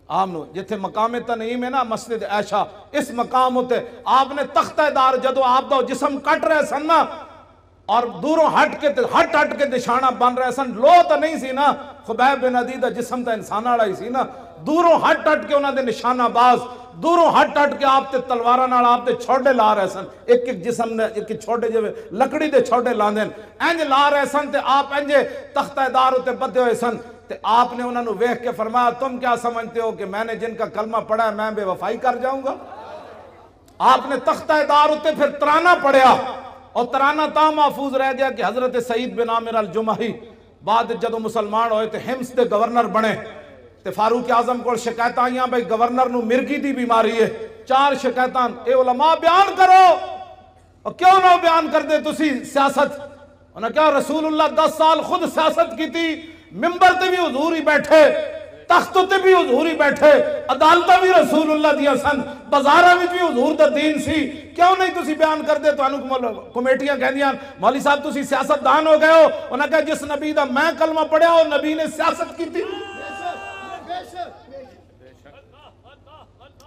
آپ نو جتھے مقام تنعیم ہے نا مسجد عائشہ اس مقام ہوتے آپ نے تختہ دار جدو آپ دا جسم کٹ رہے سن نا اور دوروں ہٹ کے نشانہ بن رہے سن لو تو نہیں سی نا خبیب بن عدی دا جسم تا انسان والا ہی سی نا دوروں ہٹ کے انہاں دے نشانہ باز دوروں ہٹ کے آپ تے تلواراں نال آپ تے چھوڑے لا رہے سن ایک ایک جسم نے ایک چھوڑے جو لکڑی دے چھوڑے لاندین انج لا رہے سن تے آپ انجے تختہ دار ہوتے بدے ہوئے سن تے آپ نے انہوں نے ویکھ کے فرمایا تم کیا سمجھتے ہو کہ میں نے جن کا کلمہ پڑھا ہے میں بے وفائی کر جاؤں گا؟ آپ نے تختہ دار ہوتے پھر ترانہ پڑھیا اور ترانہ تا محفوظ رہ گیا کہ حضرت سعید بن عامر الجمحی بعد جدو مسلمان ہوئے تھے ہمس دے گورنر بنے تے فاروق اعظم کو شکایت آئیاں بھائی گورنر نو مرگی دی بیماری ہے 4 شکایتاں اے علماء بیان کرو اور کیوں نہ بیان کر دے تسی سیاست انہوں نے کہا رسول اللہ 10 سال خود سیاست کی تھی ممبر تے بھی حضور ہی بیٹھے تخت تے بھی حضور ہی بیٹھے عدالتہ بھی رسول اللہ دیا سن بازارہ بھی حضور دا دین سی کیوں نہیں تسی بیان کر دے تو انہوں کمیٹیاں کہہ دیا مولی صاحب تسی سیاست دان ہو گئے ہو انہوں نے کہا جس نبی دا میں کلمہ پڑھیا ہو نبی نے سیاست کی تھی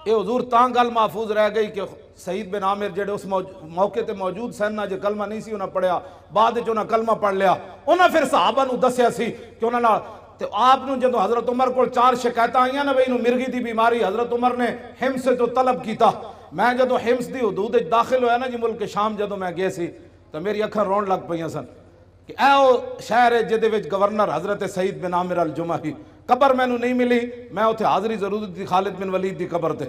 یہ حضور تاں گل محفوظ رہ گئی کہ سعید بن عامر جڑے اس موقع تے موجود سن نا جو کلمہ نہیں سی انہاں پڑھیا بعد جو انہاں کلمہ پڑھ لیا انہاں پھر صحابہ نو دسیا سی کہ انہاں نا تو آپ نو جدو حضرت عمر کو 4 شکایت آئیاں نا بھئی نو مرگی دی بیماری حضرت عمر نے حمص سے تو طلب کیتا میں جدو حمص دی حدود داخل ہویا نا جی ملک شام جدو میں گئے سی تو میری اکھاں رون لگ پئیاں سن کہ اے او شہر ہے جدے وچ گورنر حضرت سعید بن عامر الجمحی قبر میں نو نہیں ملی میں اتھے حاضری ضرور دی خالد بن ولید دی قبر تے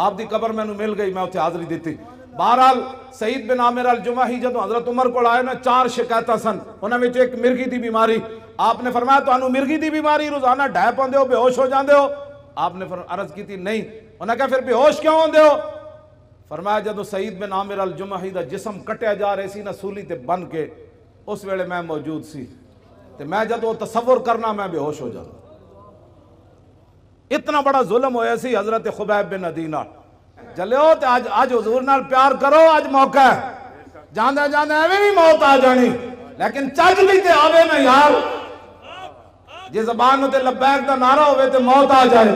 آپ دی قبر میں نو مل گئی میں اتھے حاضری دیتی بہرحال سعید بن عامر الجمحی جدو حضرت عمر کو آئے نا 4 شکایتاں سن انہاں وچ ایک مرگی دی بیماری آپ نے فرمایا تو انہوں مرگی دی بیماری روزانہ ڈھائے پاندے ہو بے ہوش ہو جاندے ہو آپ نے عرض کی تھی نہیں انہوں نے کہا پھر بے ہوش کیوں ہوندے ہو فرمایا جدو سعید بن عامر الجمحی دا جسم کٹیا جا رہے سی نا سولی تے بن کے اس ویلے میں موجود سی تے میں جدو تصور کرنا میں بے ہوش ہو جانا اتنا بڑا ظلم ہویا سی حضرت خبیب بن عدی نال جلیو تے آج حضور نال پیار کرو آج موقع ہے جاندے جاندے ایویں بھی موت آ جانی لیکن چج بھی تے آوے نا یار جی زبان ہوتے لبیک دا نعرہ ہوئے تے موت آ جائے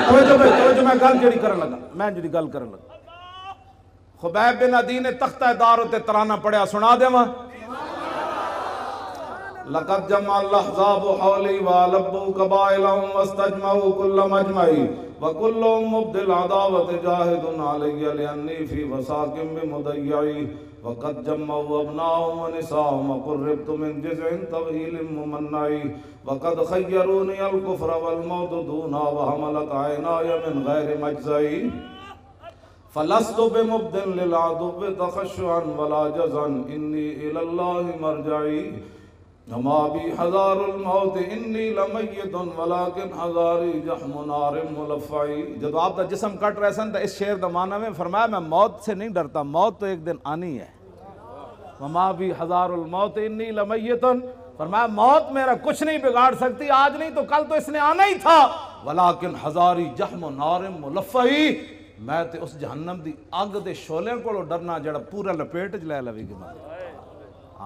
توجہ میں گل جڑی کرن لگا میں جڑی گل کرن لگا خبیب بن عدی نے تختہ دار ہوتے ترانہ پڑھیا سنا دے ماں لقد جمع الاحزاب حولی والبوا قبائلهم واستجمعوا كل مجمعي وكلهم مبدل عداوة جاهد علي لأني في وساق بمضيعي وقد جمعوا أبناهم ونساهم وقربت من جزع طويل ممنعي وقد خيروني الكفر والموت دونا وحملت عيناي من غير مجزعي فلست بمبدل للعدو تخشعا ولا جزعا إني إلى الله مرجعي وما بي حذار الموت انی لمیت ولیکن حذاری جحم نار ملفعی جب آپ دا جسم کٹ رہے سن تو اس شعر دا معنی میں فرمایا میں موت سے نہیں ڈرتا موت تو ایک دن آنی ہے وما بی حذار الموت انی لمیت فرمایا موت میرا کچھ نہیں بگاڑ سکتی آج نہیں تو کل تو اس نے آنا ہی تھا ولیکن حذاری جحم نار ملفعی میں تے اس جہنم دی آگ دے شولیں کو ڈرنا جڑا پورا لپیٹ جلے لوی کے ماں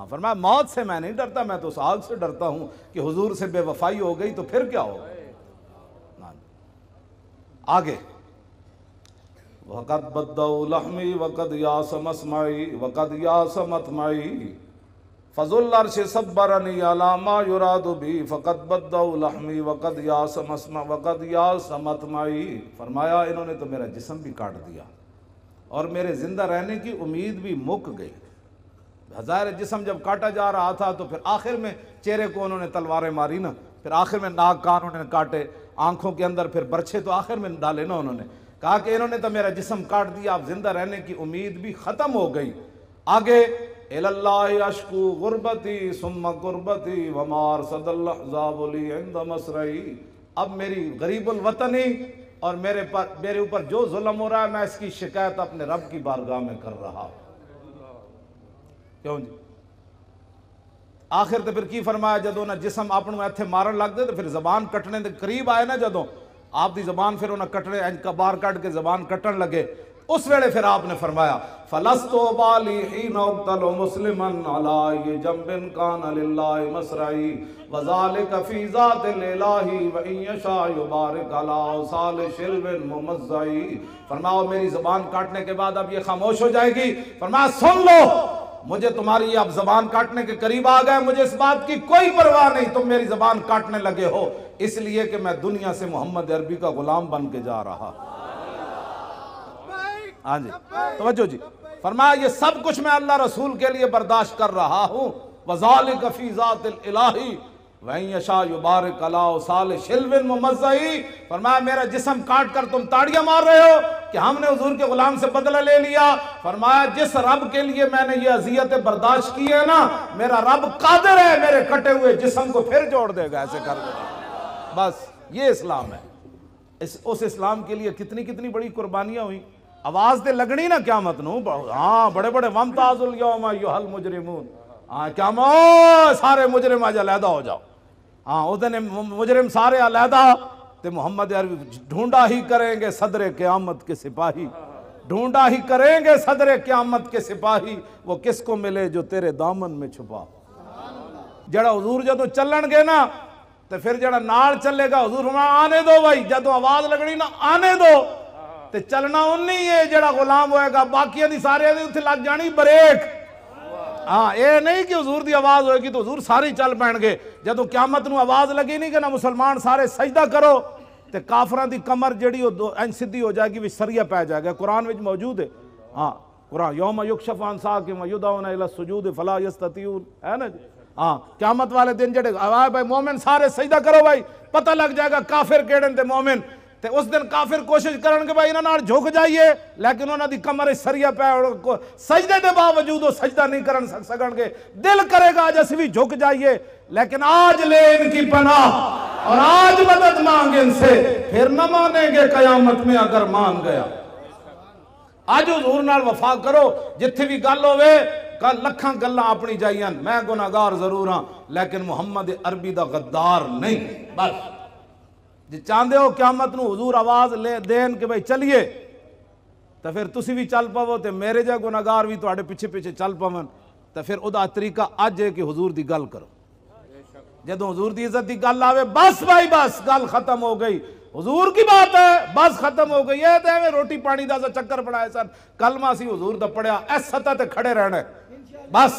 فرمایا موت سے میں نہیں ڈرتا میں تو اس آگ سے ڈرتا ہوں کہ حضور سے بے وفائی ہو گئی تو پھر کیا ہوگا آگے وَقَدْ بَدَّوْ لَحْمِي وَقَدْ يَاسَ مَسْمَعِي وَقَدْ يَاسَ مَتْمَعِي فَذُو الْعَرْشِ صَبَّرَنِي عَلَى مَا يُرَادُ بِي فَقَدْ بَدَّوْ لَحْمِي وَقَدْ يَاسَ مَسْمَعِي وَقَدْ يَاسَ مَتْمَعِي فرمایا انہوں نے تو میرا جسم بھی کاٹ دیا اور میرے زندہ رہنے کی امید بھی مک گئی ہزار جسم جب کاٹا جا رہا تھا تو پھر آخر میں چہرے کو انہوں نے تلواریں ماری نا پھر آخر میں ناک کان انہوں نے کاٹے آنکھوں کے اندر پھر برچھے تو آخر میں ڈالے نا انہوں نے کہا کہ انہوں نے تو میرا جسم کاٹ دیا اب زندہ رہنے کی امید بھی ختم ہو گئی آگے الاللہ اشکو غربتی ثم قربتی ومار صد الاحزاب لی عند مسرعی اب میری غریب الوطنی اور میرے اوپر جو ظلم ہو رہا ہے میں اس کی شکایت اپنے رب کی بارگاہ میں کر رہا ہوں کیوں جی آخر تے پھر کی فرمایا جدو نا جسم اپنوں ایتھے مارن لگ دے تو پھر زبان کٹنے دے قریب آئے نا جدو آپ دی زبان پھر انہاں کٹنے کا بار کٹ کے زبان کٹن لگے اس ویلے پھر آپ نے فرمایا فلستو بالی حین اقتل مسلما علی جنب کان للہ مسرعی وذالک فی ذات الالہ وان یشاء یبارک علی اوصال شلو ممزعی. فرماؤ میری زبان کاٹنے کے بعد اب یہ خاموش ہو جائے گی. فرمایا سن لو مجھے تمہاری اب زبان کاٹنے کے قریب آ گئے, مجھے اس بات کی کوئی پرواہ نہیں تم میری زبان کاٹنے لگے ہو, اس لیے کہ میں دنیا سے محمد عربی کا غلام بن کے جا رہا. ہاں جی توجہ جی. فرمایا یہ سب کچھ میں اللہ رسول کے لیے برداشت کر رہا ہوں. وذالک فی ذات الالہ وَإِن يَشَاء يُبَارِكْ عَلَىٰ أَوْصَالِ شِلْوٍ مُمَزَّعٍ. فرمایا میرا جسم کاٹ کر تم تاڑیاں مار رہے ہو کہ ہم نے حضور کے غلام سے بدلہ لے لیا. فرمایا جس رب کے لیے میں نے یہ اذیتیں برداشت کی ہے نا, میرا رب قادر ہے میرے کٹے ہوئے جسم کو پھر جوڑ دے گا ایسے کر کے. بس یہ اسلام ہے. اس اسلام کے لیے کتنی کتنی بڑی قربانیاں ہوئی. آواز دے لگنی نا قیامت نو, ہاں بڑے بڑے وَامْتَازُ الْيَوْمَ أَيُّهَا الْمُجْرِمُونَ. ہاں قیامت سارے مجرم آج علیحدہ ہو جاؤ. ہاں اس دن مجرم سارے علیحدہ تے محمد عربی ڈھونڈا ہی کریں گے صدر قیامت کے سپاہی, ڈھونڈا ہی کریں گے صدر قیامت کے سپاہی, وہ کس کو ملے جو تیرے دامن میں چھپا. جڑا حضور جدو چلن گے نا تے پھر جڑا نال چلے گا حضور فرمایا آنے دو بھائی, جدو آواز لگنی نا آنے دو تے چلنا انہی ہے جڑا غلام ہوئے گا, باقیہ دی سارے دی اتھے لگ جانی بریک. ہاں اے نہیں کہ حضور دی آواز ہوئے گی تو حضور ساری چل پین گے. جدو قیامت نو آواز لگی نہیں کہ نا مسلمان سارے سجدہ کرو تے کافران دی کمر جڑی انج سدھی ہو جائے گی وچ سریہ پہ جائے گا. قرآن وچ موجود ہے. ہاں قرآن یوم یکشف عن ساق ویدعون الی السجود فلا یستطیعون ہے نا جی. ہاں قیامت والے دن جڑے بھائی مومن سارے سجدہ کرو بھائی, پتہ لگ جائے گا کافر کیڑے تے مومن. تے اس دن کافر کوشش کرن کہ بھائی انہاں نال جھک جائیے, لیکن انہاں دی کمر سریہ پہ سجدے دے باوجود وہ سجدہ نہیں کرن سکن گے. دل کرے گا آج اسی بھی جھک جائیے, لیکن آج لے ان کی پناہ اور آج مدد مانگ ان سے, پھر نہ مانیں گے قیامت میں اگر مان گیا. آج حضور نال وفا کرو, جتھے بھی گل ہوئے لکھاں گلاں اپنی جائیاں, میں گناہگار ضرور ہاں لیکن محمد عربی دا غدار نہیں. بس جی چاندے ہو قیامت نو حضور آواز لے دین کہ بھئی چلیے تو پھر تسی بھی چل پاو تے میرے جا گناہگار بھی تواڈے پیچھے پیچھے چل پاون, تو پھر ادا طریقہ اج ہے کہ حضور دی گل کرو. جدوں حضور دی عزت دی گل آوے بس بھائی بس گل ختم ہو گئی, حضور کی بات ہے بس ختم ہو گئی. یہ تے روٹی پانی دا سا چکر پڑھائے سن, کلمہ سی حضور دا پڑھیا اس سطح تے کھڑے رہنا ہے بس,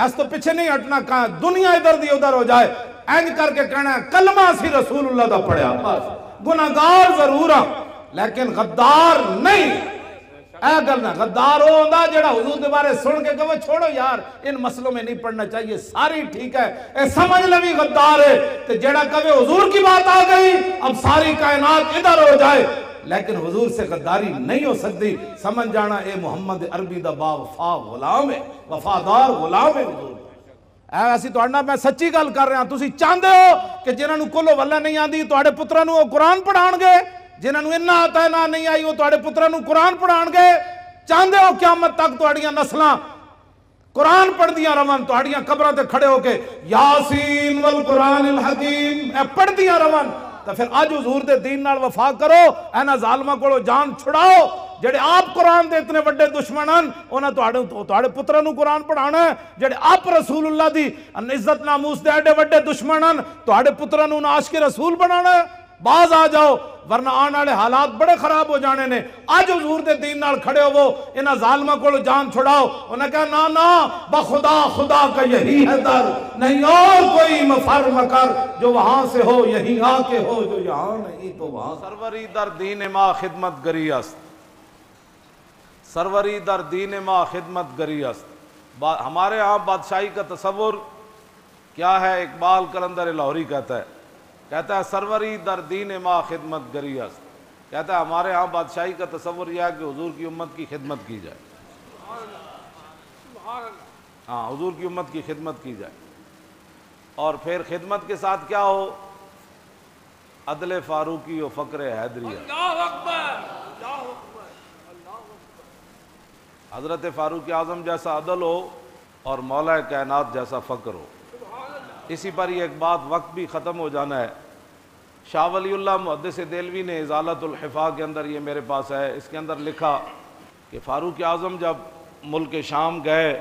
اس تو پیچھے نہیں ہٹنا. کہاں دنیا ادھر دی ادھر ہو جائے اینج کر کے کہنا ہے کلمہ سی رسول اللہ دا پڑھیا بس. گناہگار ضرور ہاں لیکن غدار نہیں. اے گل نہ غدار ہو ہوندا جڑا حضور دے بارے سن کے کہو چھوڑو یار ان مسئلوں میں نہیں پڑھنا چاہیے, ساری ٹھیک ہے, اے سمجھ لوی غدار ہے. تے جڑا کہے حضور کی بات آ گئی اب ساری کائنات ادھر ہو جائے, لیکن حضور سے غداری نہیں ہو سکتی. سمجھ جانا اے محمد عربی دا با وفا غلام ہے, وفادار غلام ہے حضور. ایسی تو میں سچی گل کر رہے ہیں. تسی چاہندے ہو کہ جنہاں نو کلو واللہ نہیں آندی تواڈے پتراں نو قرآن پڑھان گے, جنہاں نو انہاں آتا ہے نہ نہیں آئی وہ تواڈے پتراں نو قرآن پڑھان گے. چاہندے ہو قیامت تک تواڈیاں نسلاں قرآن پڑھ دیاں رون, تواڈیاں قبراں تے کھڑے ہو کے یاسین والقرآن الحکیم اے پڑھ دیاں رون. تو پھر آج حضور دے دین نال وفا کرو, اینا ظالمہ کو جان چھڑاؤ جڑے آپ قرآن دے اتنے وڈے دشمنان انہاں تواڈے پتراں نو قرآن پڑھانا ہے. جڑے آپ رسول اللہ دی عزت ناموس دے ایڈے وڈے دشمنان تواڈے پتراں نو عاشق رسول بنانا ہے. باز آ جاؤ ورنہ آنے والے حالات بڑے خراب ہو جانے نے. آج حضور دے دین نال کھڑے ہو وہ انہاں ظالمہ کو جان چھڑاؤ. انہاں کہا نا نا بخدا خدا کا یہی ہے در, نہیں اور کوئی مفر مکر, جو وہاں سے ہو یہی آ کے ہو, جو یہاں نہیں تو وہاں. سروری در دین ما خدمت گری است, سروری در دین ما خدمت گری است. ہمارے ہاں بادشاہی کا تصور کیا ہے؟ اقبال قلندر لاہوری کہتا ہے سروری در دین ما خدمت گری است. کہتا ہے ہمارے ہاں بادشاہی کا تصور یہ ہے کہ حضور کی امت کی خدمت کی جائے. ہاں حضور کی امت کی خدمت کی جائے, اور پھر خدمت کے ساتھ کیا ہو؟ عدل فاروقی و فقر حیدریہ. حضرت فاروق اعظم جیسا عدل ہو اور مولا کائنات جیسا فقر ہو. اسی پر یہ ایک بات, وقت بھی ختم ہو جانا ہے. شاہ ولی اللہ محدث دہلوی نے ازالۃ الحفاظ کے اندر, یہ میرے پاس ہے, اس کے اندر لکھا کہ فاروق اعظم جب ملک شام گئے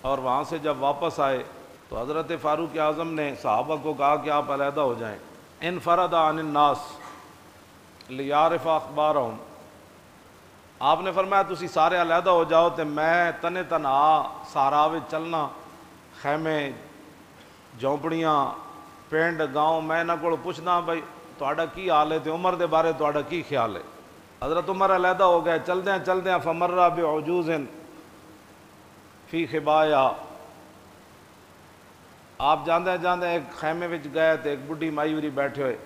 اور وہاں سے جب واپس آئے تو حضرت فاروق اعظم نے صحابہ کو کہا کہ آپ علیحدہ ہو جائیں، انفرد عن الناس لیعرف اخبارہم، آپ نے فرمایا تسی سارے علیحدہ ہو جاؤ تے میں تنے تنہا صحرا وچ چلنا، خیمے جھونپڑیاں پنڈ گاؤں، میں انہاں کول پوچھنا بھائی تہاڈا کی حال ہے تے عمر دے بارے تہاڈا کی خیال ہے۔ حضرت عمر علیحدہ ہو گئے، چلدیاں فمر بعجوز فی خبایا، آپ جاندے ایک خیمے وچ گئے تے ایک بڈھی مائی ہوری بیٹھے ہوئے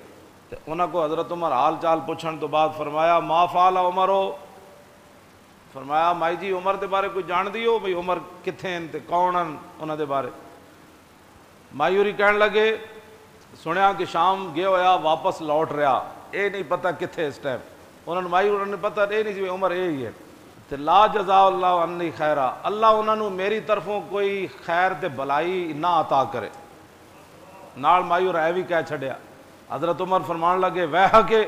تے انہاں کو حضرت عمر حال چال پوچھن تو بعد فرمایا ما فعل عمرو، فرمایا مائی جی عمر دے بارے کوئی جان دیو بھئی عمر کتھے ہیں تے کون ہیں انہاں دے بارے؟ مائی ہوری کہن لگے سنیا کہ شام گیا ہویا واپس لوٹ رہا، اے نہیں پتہ کتھے اس ٹائم، انہوں نے مائی انہوں نے پتہ اے نہیں سی عمر اے ہی ہے تے لا جزا اللہ عنی خیرہ، اللہ انہوں نے میری طرفوں کوئی خیر تے بلائی نہ عطا کرے۔ نال مائی اور اے بھی کہہ چھڑیا۔ حضرت عمر فرمان لگے ویہا کہ،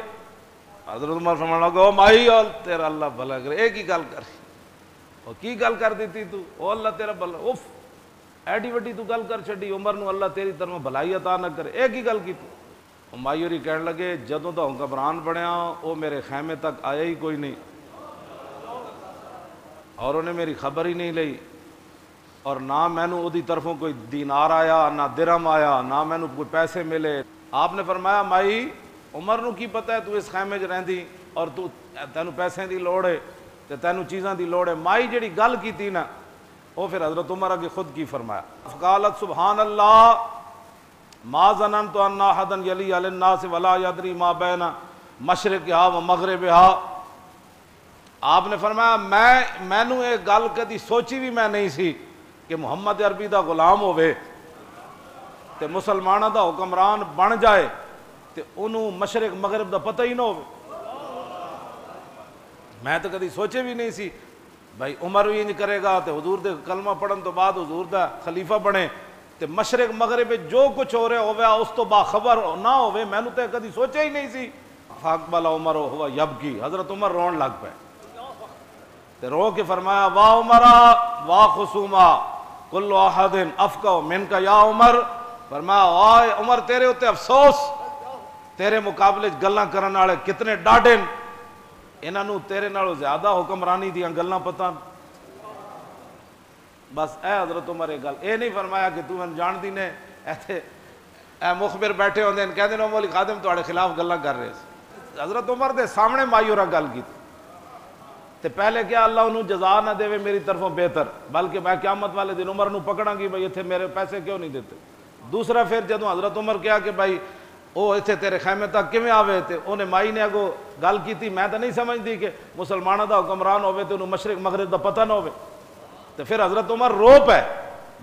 حضرت عمر فرمان لگے او مائی اور تیرا اللہ بھلا کرے، ایک ہی گل کر او کی گل کر دیتی تو او اللہ تیرا بھلا، اف ایڈی وڈی تو گل کر چھڑی، عمر نو اللہ تیری طرف بھلائی عطا نہ کرے، ایک ہی گل کی تو مایوری کہنے لگے جدوں تو گھبران بڑھیا وہ میرے خیمے تک آیا ہی کوئی نہیں اور انہیں میری خبر ہی نہیں لئی، اور نہ مینوں اودی طرفوں کوئی دینار آیا نہ درہم آیا نہ مینوں کوئی پیسے ملے۔ آپ نے فرمایا مائی عمر نو کی پتہ ہے تو اس خیمے چ رہندی اور تو تینوں پیسے دی لوڑ ہے تے تینوں چیزاں دی لوڑ ہے۔ مائی جڑی گل کیتی نا وہ پھر حضرت عمر اگے خود کی فرمایا، فقالت سبحان اللہ ما ظننت ان احدا یلی علی الناس ولا یدری ما بین مشرقھا و مغربھا۔ آپ نے فرمایا مینوں ایک گل کدی سوچی بھی میں نہیں سی کہ محمد عربی دا غلام ہوئے تے مسلمانہ دا حکمران بن جائے تے انہوں مشرق مغرب دا پتہ ہی نہ ہوئے۔ میں تو کدی سوچے بھی نہیں سی بھائی عمر بھی انج کرے گا تے حضور دے کلمہ پڑھن تو بعد حضور دا خلیفہ بنے تے مشرق مغرب جو کچھ ہو رہا ہویا اس تو باخبر نہ ہوئے، میں نے تے کدی سوچا ہی نہیں سی۔ فاقبل عمر ہوا یبکی، حضرت عمر رون لگ پے تے رو کے فرمایا وا عمرا وا خصوما کل احد افقہ منک یا عمر، فرمایا آئے عمر تیرے ہوتے افسوس، تیرے مقابلے گلاں کرن والے کتنے ڈاڈے، انہاں نوں تیرے نالوں زیادہ حکمرانی دیاں گلاں پتہ۔ بس اے حضرت عمر ایک گل اے نہیں فرمایا کہ تو میں جان دی نے ایتھے اے مخبر بیٹھے ہوندے ہیں کہندے نے مولی خادم تواڈے خلاف گلاں کر رہے سی، حضرت عمر دے سامنے مایورہ گل کی تے پہلے کیا اللہ انہوں جزا نہ دے میری طرفوں بہتر، بلکہ میں قیامت والے دن عمر نوں پکڑاں گی بھائی ایتھے میرے پیسے کیوں نہیں دیتے۔ دوسرا پھر جدوں حضرت عمر کیا کہ بھائی او ایتھے تیرے خیمے تک کیویں آوے تے انہیں مائی نے اگو گل کیتی، میں تو نہیں سمجھتی کہ مسلمانہ دا حکمران ہوئے تے انہوں مشرق مغرب دا پتہ نہ ہوئے، تو پھر حضرت عمر رو پے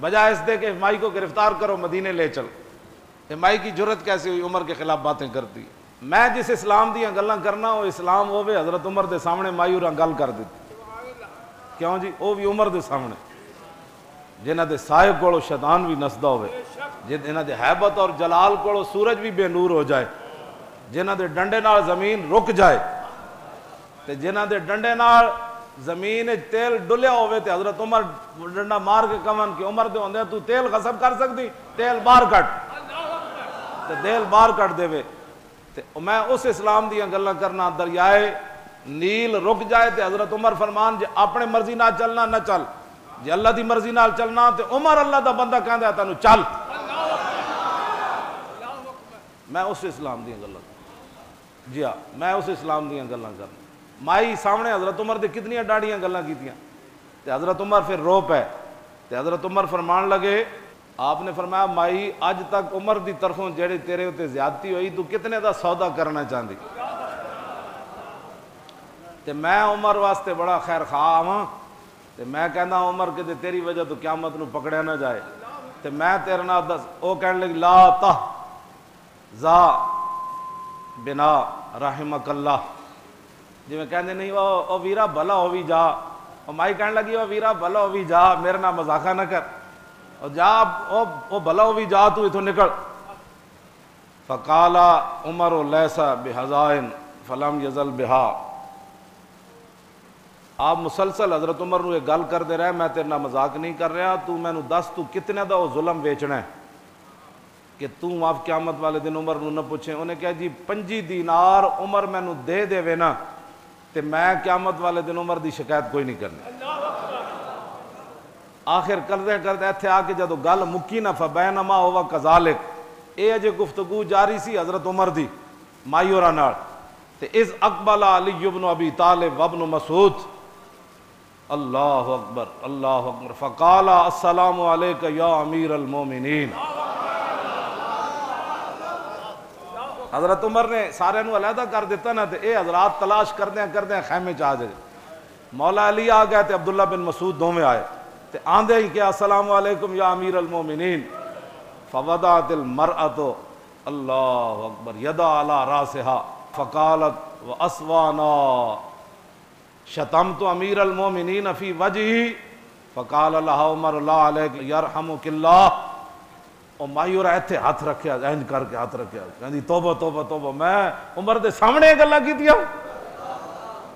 بجائے اس دے کہ مائی کو گرفتار کرو مدینے لے چل۔ مائی کی جرت کیسے ہوئی عمر کے خلاف باتیں کرتی؟ میں جس اسلام دیاں گلاں کرنا وہ اسلام ہوئے حضرت عمر دے سامنے مائی اور گل کر دیتی، کیوں جی وہ بھی عمر دے سامنے جنہ دے سائے کولو شیطان بھی نسدا ہوئے، جنہ دے حیبت اور جلال کولو سورج بھی بے نور ہو جائے، جنہ دے ڈنڈے نال زمین رک جائے تے جنہ دے ڈنڈے نال زمین تیل ڈلیا ہوئے تے حضرت عمر ڈنڈا مار کے کمن کہ عمر دے ہوندے تو تیل غصب کر سکتی، تیل باہر کٹ تے تیل باہر کٹ دے وے تے میں اس اسلام دیاں گلاں کرنا دریائے نیل رک جائے تے حضرت عمر فرمان جے اپنے مرضی نال چلنا نہ چل، جے اللہ دی مرضی نال چلنا تے عمر اللہ دا بندہ کہندا ہے تینوں چل۔ میں اس اسلام دیاں گلاں جی ہاں میں اس اسلام دیاں گلاں کرنا۔ مائی سامنے حضرت عمر دے کتنی ڈاڑیاں گلاں کیتیاں تے حضرت عمر پھر رو پے تے حضرت عمر فرمان لگے، آپ نے فرمایا مائی اج تک عمر دی طرفوں جڑے تیرے ہوتے زیادتی ہوئی تو کتنے دا سودا کرنا چاہندی تے میں عمر واسطے بڑا خیر خواہ ہاں تے میں کہنا عمر کہ تیری وجہ تو قیامت نو پکڑیا نہ جائے تے میں تیرے نال دس او کہنے لگی لا تحزا بنا رحمک اللہ، جی میں کہندے نہیں او ویرا بھلا ہووی جا، او مائی کہنے لگی او ویرا بھلا ہووی جا میرے نال مذاقہ نہ کر، او جا او بھلا ہووی جا تو اتھوں نکل۔ فقال عمر لیس بحزائن فلم یزل بہا، آپ مسلسل حضرت عمر نو یہ گل کرتے رہے، میں تیرے نال مذاق نہیں کر رہا، تو مینوں دس تو کتنے دا وہ ظلم ویچنا ہے کہ تو آپ قیامت والے دن عمر نو نہ پوچھیں۔ انہیں کہا جی 5 دینار عمر مینوں دے دے وے نا تے میں قیامت والے دن عمر دی شکایت کوئی نہیں کرنی۔ آخر کرتے کرتے ایتھے آ کے جدو گل مکی نہ فبینما ہوا کذالک، اے اجے گفتگو جاری سی حضرت عمر دی مائی ہوراں نال، تے اذ اقبل علی بن ابی طالب وابن مسعود، اللہ اکبر اللہ اکبر، فقال السلام علیک یا امیر المومنین۔ حضرت عمر نے سارے نو علیحدہ کر دیتا نا، تے اے حضرات تلاش کردیں خیمے چ آ جائے۔ مولا علی آ گئے تے عبداللہ بن مسعود دوویں آئے تے آندے ہی کیا السلام علیکم یا امیر المومنین، فوضعت المرأۃ اللہ اکبر یدا علی راسها فقالت واسوانا شتمت امیر المومنین فی وجہی فقال لها عمر لا علیک یرحمک اللہ۔ اور مایور ایتھے ہاتھ رکھیا، اینج کر کے ہاتھ رکھیا، کہندی توبہ توبہ توبہ، میں عمر دے سامنے گلاں کیتیاں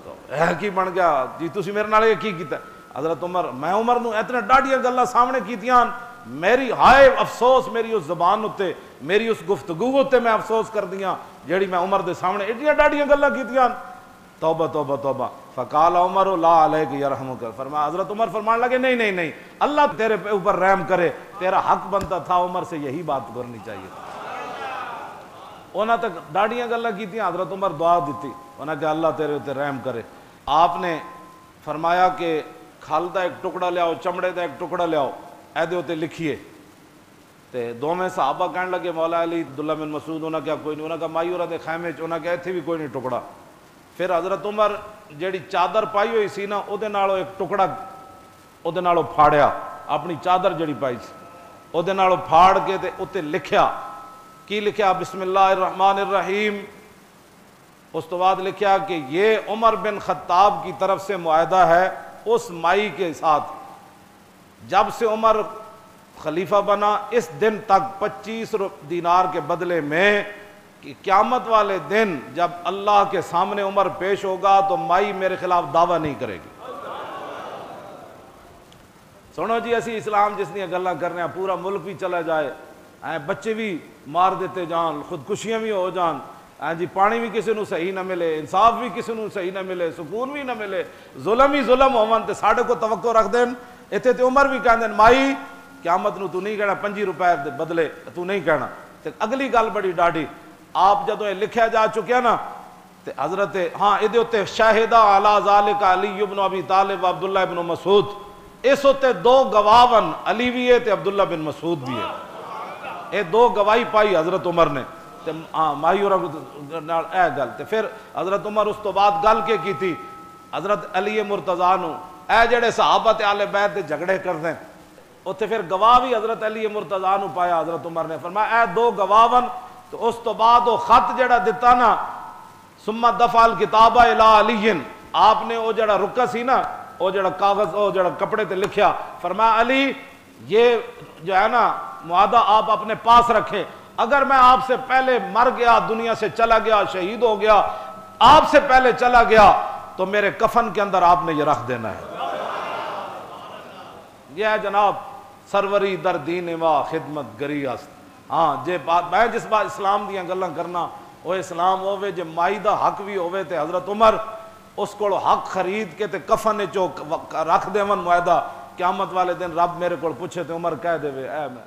تو اے کی بن گیا جی تسی میرے نال کی کیتا؟ حضرت عمر میں عمر نو اتنے ڈاڈیاں گلاں سامنے کیتیاں، میری ہائے افسوس میری اس زبان اتے، میری اس گفتگو اتے میں افسوس کر دیاں جیڑی میں عمر دے سامنے ایڈیاں ڈاڈیاں گلاں کیتیاں۔ توبہ توبہ توبہ، فقال عمر لا علیک یرحمک، فرمایا حضرت عمر فرمان لگے نہیں نہیں نہیں، اللہ تیرے پہ اوپر رحم کرے، تیرا حق بنتا تھا عمر سے یہی بات کرنی چاہیے تھا۔ انہاں تک ڈاڈیاں گلاں کیتیاں، حضرت عمر دعا دیتی، انہاں کہ اللہ تیرے اوپر رحم کرے۔ آپ نے فرمایا کہ کھال دا ایک ٹکڑا لیاؤ، چمڑے دا ایک ٹکڑا لیاؤ، اے دے اوتے لکھیے۔ تے دوویں صحابہ کہن لگے مولا علی عبداللہ بن مسعود، انہاں کیا کوئی نہیں، انہاں کہا مایورہ دے خیمے چ، انہاں کہا ایتھے بھی کوئی نہیں ٹکڑا۔ پھر حضرت عمر جیڑی چادر پائی ہوئی سی نا او دے نالوں ایک ٹکڑا او دے نالوں پھاڑیا، اپنی چادر جڑی پائی سی او دے نالوں پھاڑ کے تے اوتے لکھیا، کی لکھیا؟ بسم اللہ الرحمن الرحیم۔ اس تو بعد لکھیا کہ یہ عمر بن خطاب کی طرف سے معاہدہ ہے اس مائی کے ساتھ، جب سے عمر خلیفہ بنا اس دن تک 25 دینار کے بدلے میں، کہ قیامت والے دن جب اللہ کے سامنے عمر پیش ہوگا تو مائی میرے خلاف دعویٰ نہیں کرے گی۔ سنو جی اسی اسلام جس نے گلاں کرنے ہیں، پورا ملک بھی چلا جائے، بچے بھی مار دیتے جان، خودکشیاں بھی ہو جان، جی پانی بھی کسی نو صحیح نہ ملے، انصاف بھی کسی نو صحیح نہ ملے، سکون بھی نہ ملے، ظلم ہی ظلم ہون تے ساڈے کو توقع رکھ دین۔ ایتھے تے عمر بھی کہندے مائی قیامت نو تو نہیں کہنا 5 روپے دے بدلے تو نہیں کہنا۔ تے اگلی گل بڑی ڈاڈی، آپ جدوں یہ لکھیا جا چکیا نا تے حضرت ہاں ادھے اتے شاہدہ علی ذالک علی بن ابی طالب و عبداللہ بن مسعود، اس اتے 2 گواہن علی بھی ہے تے عبداللہ بن مسعود بھی ہے، یہ 2 گواہی پائی حضرت عمر نے تے ہاں مائی اور اے گل تے پھر حضرت عمر اس تو بعد گل کے کی تھی حضرت علی مرتضیٰ نو، اے جڑے صحابہ تے اہل بیت دے جھگڑے کردے اوتھے پھر گواہ بھی حضرت علی مرتضیٰ نو پایا۔ حضرت عمر نے فرمایا اے 2 گواہن، تو اس تو بعد وہ خط جڑا دیتا نا ثم دفع الکتاب الی علی، آپ نے وہ جڑا رکا سی نا وہ جڑا کاغذ وہ جڑا کپڑے تے لکھیا، فرمایا علی یہ جو ہے نا معاہدہ آپ اپنے پاس رکھیں، اگر میں آپ سے پہلے مر گیا، دنیا سے چلا گیا، شہید ہو گیا، آپ سے پہلے چلا گیا تو میرے کفن کے اندر آپ نے یہ رکھ دینا ہے۔ یہ ہے جناب سروری در دین و خدمت گری است۔ ہاں جے بات میں جس بات اسلام دیاں گلاں کرنا وہ اسلام ہوئے جے مائی دا حق بھی ہوئے تے حضرت عمر اس کو حق خرید کے تے کفن چو رکھ دیون معاہدہ، قیامت والے دن رب میرے کو پوچھے تے عمر کہہ دے اے میں